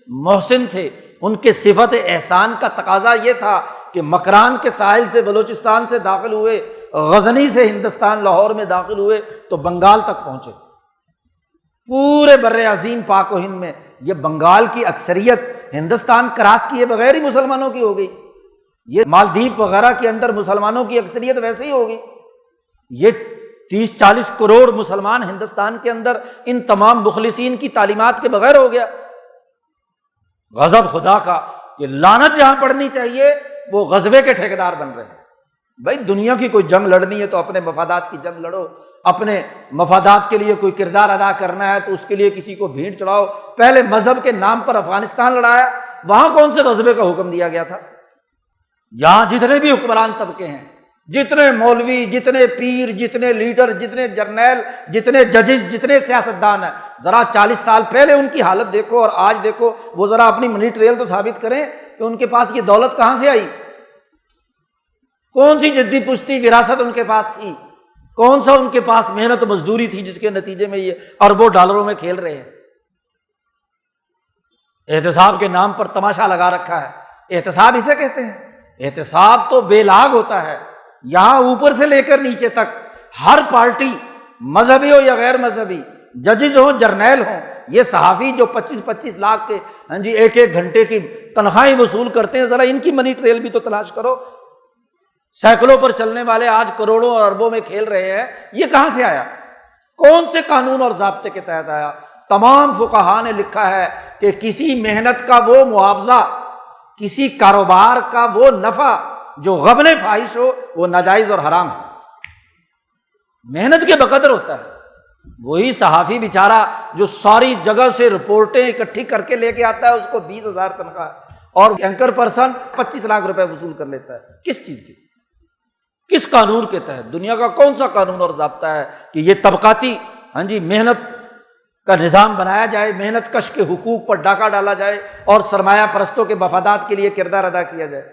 محسن تھے، ان کے صفت احسان کا تقاضا یہ تھا کہ مکران کے ساحل سے بلوچستان سے داخل ہوئے، غزنی سے ہندوستان لاہور میں داخل ہوئے تو بنگال تک پہنچے۔ پورے بر عظیم پاک و ہند میں یہ بنگال کی اکثریت ہندوستان کراس کیے بغیر ہی مسلمانوں کی ہو گئی، یہ مالدیپ وغیرہ کے اندر مسلمانوں کی اکثریت ویسے ہی ہوگی، یہ 30-40 کروڑ مسلمان ہندوستان کے اندر ان تمام مخلصین کی تعلیمات کے بغیر ہو گیا۔ غضب خدا کا کہ لعنت جہاں پڑنی چاہیے وہ غزوے کے ٹھیکیدار بن رہے ہیں۔ بھائی دنیا کی کوئی جنگ لڑنی ہے تو اپنے مفادات کی جنگ لڑو، اپنے مفادات کے لیے کوئی کردار ادا کرنا ہے تو اس کے لیے کسی کو بھیڑ چڑھاؤ۔ پہلے مذہب کے نام پر افغانستان لڑایا، وہاں کون سے غزوے کا حکم دیا گیا تھا؟ یہاں جتنے بھی حکمران طبقے ہیں، جتنے مولوی، جتنے پیر، جتنے لیڈر، جتنے جرنیل، جتنے ججز، جتنے سیاستدان ہیں، ذرا 40 سال پہلے ان کی حالت دیکھو اور آج دیکھو، وہ ذرا اپنی منی ٹریل تو ثابت کریں کہ ان کے پاس یہ دولت کہاں سے آئی، کون سی جدی پشتی وراثت ان کے پاس تھی، کون سا ان کے پاس محنت مزدوری تھی جس کے نتیجے میں یہ اربوں ڈالروں میں کھیل رہے ہیں۔ احتساب کے نام پر تماشا لگا رکھا ہے۔ احتساب اسے کہتے ہیں، احتساب تو بے لاگ ہوتا ہے، یہاں اوپر سے لے کر نیچے تک ہر پارٹی، مذہبی ہو یا غیر مذہبی، ججز ہوں، جرنیل ہوں، یہ صحافی جو 25-25 لاکھ کے ایک گھنٹے کی تنخواہیں وصول کرتے ہیں، ذرا ان کی منی ٹریل بھی تو تلاش کرو۔ سینکڑوں پر چلنے والے آج کروڑوں اور اربوں میں کھیل رہے ہیں، یہ کہاں سے آیا؟ کون سے قانون اور ضابطے کے تحت آیا؟ تمام فقہاء نے لکھا ہے کہ کسی محنت کا وہ معاوضہ، کسی کاروبار کا وہ نفع جو غبن فاحش ہو، وہ ناجائز اور حرام ہے، محنت کے بقدر ہوتا ہے۔ وہی صحافی بیچارہ جو ساری جگہ سے رپورٹیں اکٹھی کر کے لے کے آتا ہے، اس کو 20,000 تنخواہ، اور اینکر پرسن 25 لاکھ روپے وصول کر لیتا ہے، کس چیز کی؟ کس قانون کے تحت؟ دنیا کا کون سا قانون اور ضابطہ ہے کہ یہ طبقاتی محنت کا نظام بنایا جائے، محنت کش کے حقوق پر ڈاکہ ڈالا جائے اور سرمایہ پرستوں کے مفادات کے لیے کردار ادا کیا جائے؟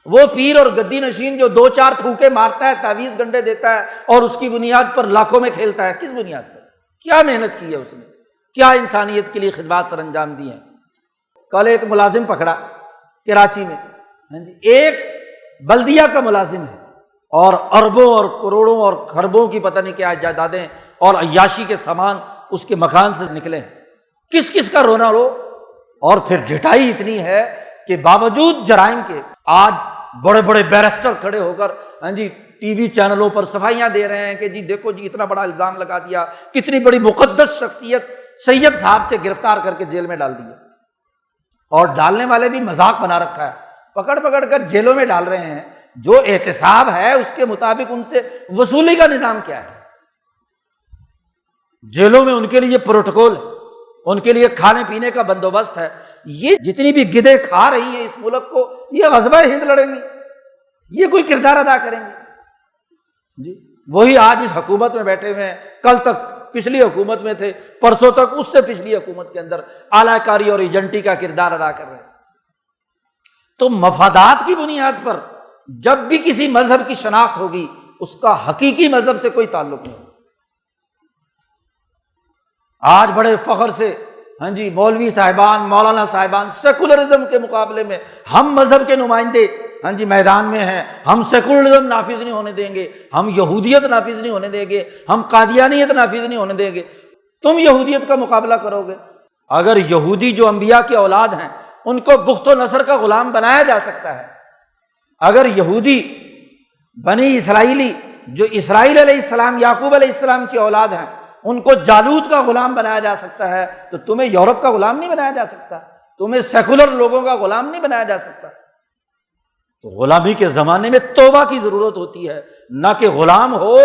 وہ پیر اور گدی نشین جو 2-4 پھونکے مارتا ہے، تعویذ گنڈے دیتا ہے اور اس کی بنیاد پر لاکھوں میں کھیلتا ہے، کس بنیاد پر؟ کیا محنت کی ہے اس نے؟ کیا انسانیت کے لیے خدمات سر انجام دی ہیں؟ کل ایک ملازم پکڑا کراچی میں، ایک بلدیہ کا ملازم ہے، اور اربوں اور کروڑوں اور خربوں کی پتہ نہیں کیا جائیدادیں اور عیاشی کے سامان اس کے مکان سے نکلے، کس کس کا رونا رو۔ اور پھر ڈٹائی اتنی ہے کہ باوجود جرائم کے آج بڑے بڑے بیرسٹر کھڑے ہو کر ٹی وی چینلوں پر صفائیاں دے رہے ہیں کہ جی دیکھو جی اتنا بڑا الزام لگا دیا، کتنی بڑی مقدس شخصیت سید صاحب سے گرفتار کر کے جیل میں ڈال دیا، اور ڈالنے والے بھی مذاق بنا رکھا ہے، پکڑ پکڑ کر جیلوں میں ڈال رہے ہیں۔ جو احتساب ہے اس کے مطابق ان سے وصولی کا نظام کیا ہے؟ جیلوں میں ان کے لیے پروٹوکول، ان کے لیے کھانے پینے کا بندوبست ہے۔ یہ جتنی بھی گدے کھا رہی ہیں اس ملک کو، یہ غزوہ ہند لڑیں گی، یہ کوئی کردار ادا کریں گے جی؟ وہی آج اس حکومت میں بیٹھے ہوئے ہیں، کل تک پچھلی حکومت میں تھے، پرسوں تک اس سے پچھلی حکومت کے اندر اعلی کاری اور ایجنٹی کا کردار ادا کر رہے ہیں۔ تو مفادات کی بنیاد پر جب بھی کسی مذہب کی شناخت ہوگی، اس کا حقیقی مذہب سے کوئی تعلق نہیں۔ آج بڑے فخر سے مولوی صاحبان، مولانا صاحبان سیکولرزم کے مقابلے میں ہم مذہب کے نمائندے میدان میں ہیں، ہم سیکولرزم نافذ نہیں ہونے دیں گے، ہم یہودیت نافذ نہیں ہونے دیں گے، ہم قادیانیت نافذ نہیں ہونے دیں گے۔ تم یہودیت کا مقابلہ کرو گے؟ اگر یہودی جو انبیاء کی اولاد ہیں ان کو بخت و نصر کا غلام بنایا جا سکتا ہے، اگر یہودی بنی اسرائیلی جو اسرائیل علیہ السلام، یعقوب علیہ السلام کی اولاد ہیں، ان کو جالوت کا غلام بنایا جا سکتا ہے، تو تمہیں یورپ کا غلام نہیں بنایا جا سکتا، تمہیں سیکولر لوگوں کا غلام نہیں بنایا جا سکتا۔ تو غلامی کے زمانے میں توبہ کی ضرورت ہوتی ہے، نہ کہ غلام ہو،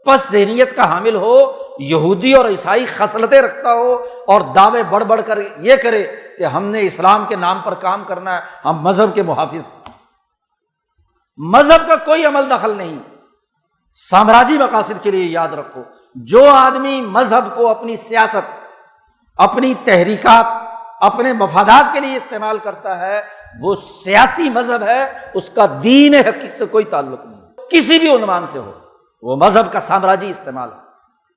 پس ذہنیت کا حامل ہو، یہودی اور عیسائی خصلتیں رکھتا ہو اور دعوے بڑھ بڑھ کر یہ کرے کہ ہم نے اسلام کے نام پر کام کرنا ہے، ہم مذہب کے محافظ ہیں۔ مذہب کا کوئی عمل دخل نہیں، سامراجی مقاصد کے لیے یاد رکھو، جو آدمی مذہب کو اپنی سیاست، اپنی تحریکات، اپنے مفادات کے لیے استعمال کرتا ہے، وہ سیاسی مذہب ہے، اس کا دین حقیقت سے کوئی تعلق نہیں، کسی بھی عنوان سے ہو، وہ مذہب کا سامراجی استعمال ہے۔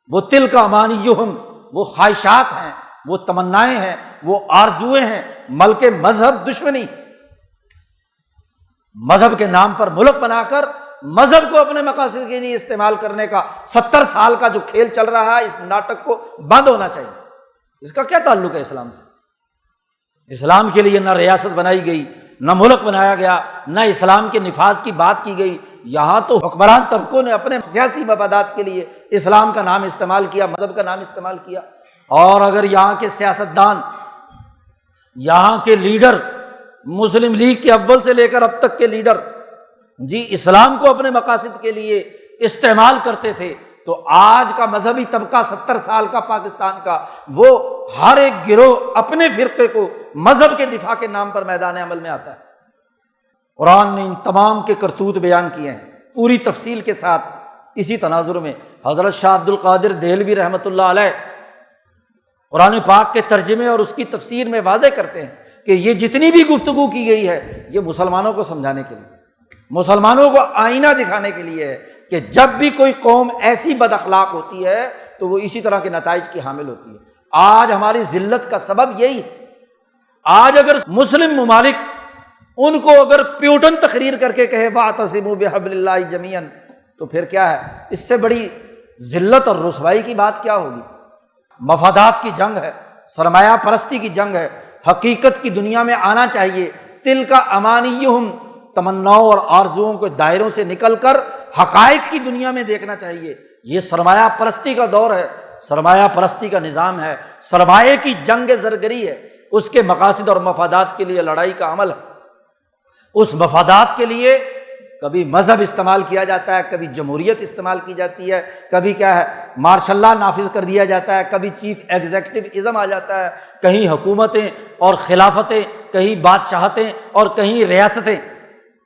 وہ تلک امانیہم، وہ خواہشات ہیں، وہ تمنائیں ہیں، وہ آرزویں ہیں، ملک مذہب دشمنی۔ مذہب کے نام پر ملک بنا کر مذہب کو اپنے مقاصد کے لیے استعمال کرنے کا 70 سال کا جو کھیل چل رہا ہے، اس ناٹک کو بند ہونا چاہیے۔ اس کا کیا تعلق ہے اسلام سے؟ اسلام کے لیے نہ ریاست بنائی گئی، نہ ملک بنایا گیا، نہ اسلام کے نفاذ کی بات کی گئی۔ یہاں تو حکمران طبقوں نے اپنے سیاسی مفادات کے لیے اسلام کا نام استعمال کیا، مذہب کا نام استعمال کیا۔ اور اگر یہاں کے سیاستدان، یہاں کے لیڈر، مسلم لیگ کے اول سے لے کر اب تک کے لیڈر جی اسلام کو اپنے مقاصد کے لیے استعمال کرتے تھے، تو آج کا مذہبی طبقہ 70 سال کا پاکستان کا، وہ ہر ایک گروہ اپنے فرقے کو مذہب کے دفاع کے نام پر میدان عمل میں آتا ہے۔ قرآن نے ان تمام کے کرتوت بیان کیے ہیں پوری تفصیل کے ساتھ۔ اسی تناظر میں حضرت شاہ عبد القادر دہلوی رحمۃ اللہ علیہ قرآن پاک کے ترجمے اور اس کی تفسیر میں واضح کرتے ہیں کہ یہ جتنی بھی گفتگو کی گئی ہے یہ مسلمانوں کو سمجھانے کے لیے، مسلمانوں کو آئینہ دکھانے کے لیے ہے کہ جب بھی کوئی قوم ایسی بد اخلاق ہوتی ہے تو وہ اسی طرح کے نتائج کی حامل ہوتی ہے۔ آج ہماری ذلت کا سبب یہی ہے۔ آج اگر مسلم ممالک ان کو اگر پیوٹن تقریر کر کے کہے واعتصموا بحبل اللہ جمیعا، تو پھر کیا ہے، اس سے بڑی ذلت اور رسوائی کی بات کیا ہوگی؟ مفادات کی جنگ ہے، سرمایہ پرستی کی جنگ ہے، حقیقت کی دنیا میں آنا چاہیے۔ تلک امانیہم، تمناؤں اور آرزوؤں کے دائروں سے نکل کر حقائق کی دنیا میں دیکھنا چاہیے۔ یہ سرمایہ پرستی کا دور ہے، سرمایہ پرستی کا نظام ہے، سرمایہ کی جنگ زرگری ہے، اس کے مقاصد اور مفادات کے لیے لڑائی کا عمل ہے۔ اس مفادات کے لیے کبھی مذہب استعمال کیا جاتا ہے، کبھی جمہوریت استعمال کی جاتی ہے، کبھی کیا ہے مارشل لا نافذ کر دیا جاتا ہے، کبھی چیف ایگزیکٹو آ جاتا ہے، کہیں حکومتیں اور خلافتیں، کہیں بادشاہتیں اور کہیں ریاستیں۔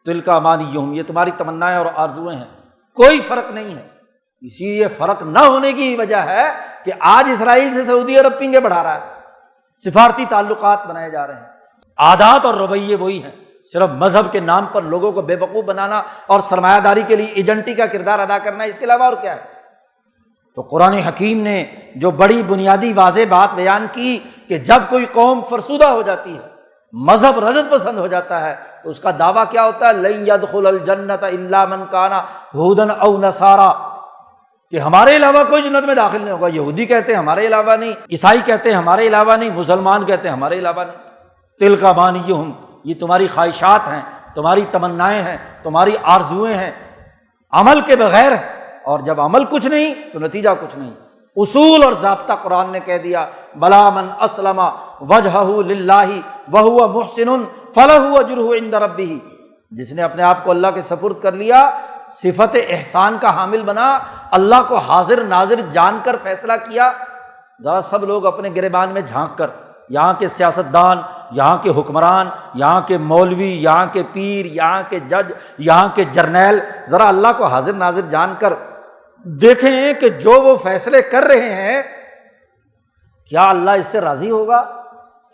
تلک امانیہم، یہ تمہاری تمنائیں اور آرزویں ہیں، کوئی فرق نہیں ہے۔ اسی لیے فرق نہ ہونے کی وجہ ہے کہ آج اسرائیل سے سعودی عرب پنگے بڑھا رہا ہے، سفارتی تعلقات بنائے جا رہے ہیں، عادات اور رویے وہی ہیں، صرف مذہب کے نام پر لوگوں کو بے وقوف بنانا اور سرمایہ داری کے لیے ایجنٹی کا کردار ادا کرنا، اس کے علاوہ اور کیا ہے؟ تو قرآن حکیم نے جو بڑی بنیادی واضح بات بیان کی کہ جب کوئی قوم فرسودہ ہو جاتی ہے، مذہب رذل پسند ہو جاتا ہے، تو اس کا دعویٰ کیا ہوتا ہے؟ لن يدخل الجنۃ الا من کان ہودا او نصارا، کہ ہمارے علاوہ کوئی جنت میں داخل نہیں ہوگا۔ یہودی کہتے ہیں ہمارے علاوہ نہیں، عیسائی کہتے ہیں ہمارے علاوہ نہیں، مسلمان کہتے ہیں ہمارے علاوہ نہیں۔ تلک امانیہم، یہ تمہاری خواہشات ہیں، تمہاری تمنائیں ہیں، تمہاری آرزویں ہیں، عمل کے بغیر ہے، اور جب عمل کچھ نہیں تو نتیجہ کچھ نہیں۔ اصول اور ضابطہ قرآن نے کہہ دیا، بلا من اسلم وجہہ للہ وہو محسن فلہ اجرہ عند ربہ، جس نے اپنے آپ کو اللہ کے سپرد کر لیا، صفت احسان کا حامل بنا، اللہ کو حاضر ناظر جان کر فیصلہ کیا۔ ذرا سب لوگ اپنے گریبان میں جھانک کر، یہاں کے سیاستدان، یہاں کے حکمران، یہاں کے مولوی، یہاں کے پیر، یہاں کے جج، یہاں کے جرنیل، ذرا اللہ کو حاضر ناظر جان کر دیکھیں کہ جو وہ فیصلے کر رہے ہیں کیا اللہ اس سے راضی ہوگا؟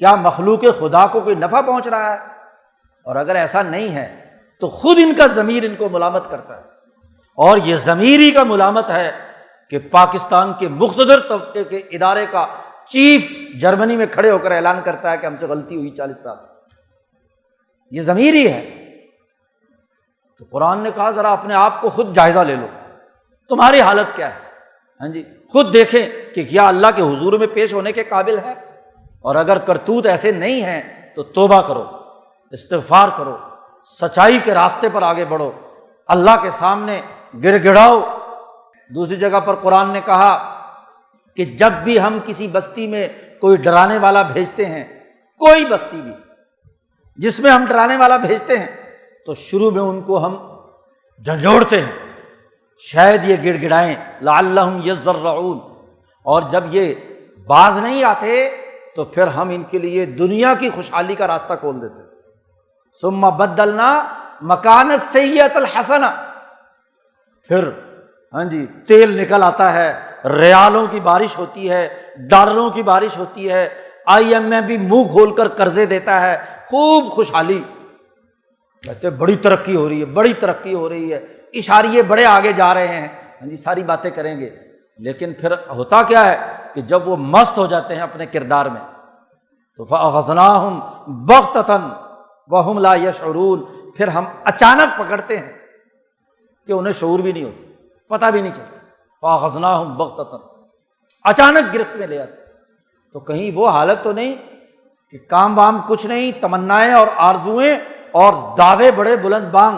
کیا مخلوق خدا کو کوئی نفع پہنچ رہا ہے؟ اور اگر ایسا نہیں ہے تو خود ان کا ضمیر ان کو ملامت کرتا ہے، اور یہ ضمیر ہی کا ملامت ہے کہ پاکستان کے مقتدر طبقے کے ادارے کا چیف جرمنی میں کھڑے ہو کر اعلان کرتا ہے کہ ہم سے غلطی ہوئی 40 سال، یہ ضمیر ہی ہے۔ تو قرآن نے کہا ذرا اپنے آپ کو خود جائزہ لے لو، تمہاری حالت کیا ہے؟ ہاں جی، خود دیکھیں کہ کیا اللہ کے حضور میں پیش ہونے کے قابل ہے، اور اگر کرتوت ایسے نہیں ہیں تو توبہ کرو، استغفار کرو، سچائی کے راستے پر آگے بڑھو، اللہ کے سامنے گر گڑاؤ۔ دوسری جگہ پر قرآن نے کہا کہ جب بھی ہم کسی بستی میں کوئی ڈرانے والا بھیجتے ہیں، کوئی بستی بھی جس میں ہم ڈرانے والا بھیجتے ہیں، تو شروع میں ان کو ہم جھنجھوڑتے ہیں، شاید یہ گڑ گڑائیں، لعلہم یضرعون، اور جب یہ باز نہیں آتے تو پھر ہم ان کے لیے دنیا کی خوشحالی کا راستہ کھول دیتے۔ ثم بدلنا مکان السیئۃ الحسنہ، پھر ہاں جی تیل نکل آتا ہے، ریالوں کی بارش ہوتی ہے، ڈالروں کی بارش ہوتی ہے، IMF بھی منہ کھول کر قرضے دیتا ہے، خوب خوشحالی، کہتے بڑی ترقی ہو رہی ہے، بڑی ترقی ہو رہی ہے، اشاریے بڑے آگے جا رہے ہیں، ہاں جی ساری باتیں کریں گے، لیکن پھر ہوتا کیا ہے کہ جب وہ مست ہو جاتے ہیں اپنے کردار میں تو فَأَخَذْنَاهُمْ بَغْتَةً وَهُمْ لَا يَشْعُرُونَ، پھر ہم اچانک پکڑتے ہیں کہ انہیں شعور بھی نہیں ہوتا، پتہ بھی نہیں چلتا، فَأَخَذْنَاهُمْ بَغْتَةً، اچانک گرفت میں لے آتے۔ تو کہیں وہ حالت تو نہیں کہ کام وام کچھ نہیں، تمنائیں اور آرزویں اور دعوے بڑے بلند بانگ،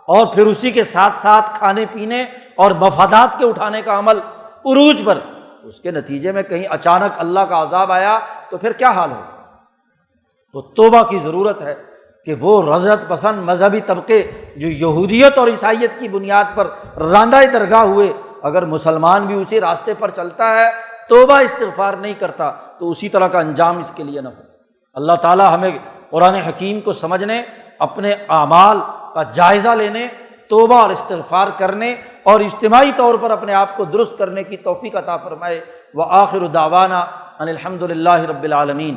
اور پھر اسی کے ساتھ ساتھ کھانے پینے اور مفادات کے اٹھانے کا عمل عروج پر، اس کے نتیجے میں کہیں اچانک اللہ کا عذاب آیا تو پھر کیا حال ہو؟ تو توبہ کی ضرورت ہے، کہ وہ رذلت پسند مذہبی طبقے جو یہودیت اور عیسائیت کی بنیاد پر راندہ درگاہ ہوئے، اگر مسلمان بھی اسی راستے پر چلتا ہے، توبہ استغفار نہیں کرتا، تو اسی طرح کا انجام اس کے لیے نہ ہو۔ اللہ تعالیٰ ہمیں قرآن حکیم کو سمجھنے، اپنے اعمال کا جائزہ لینے، توبہ اور استغفار کرنے اور اجتماعی طور پر اپنے آپ کو درست کرنے کی توفیق عطا فرمائے۔ وآخر دعوانا ان الحمد للہ رب العالمین۔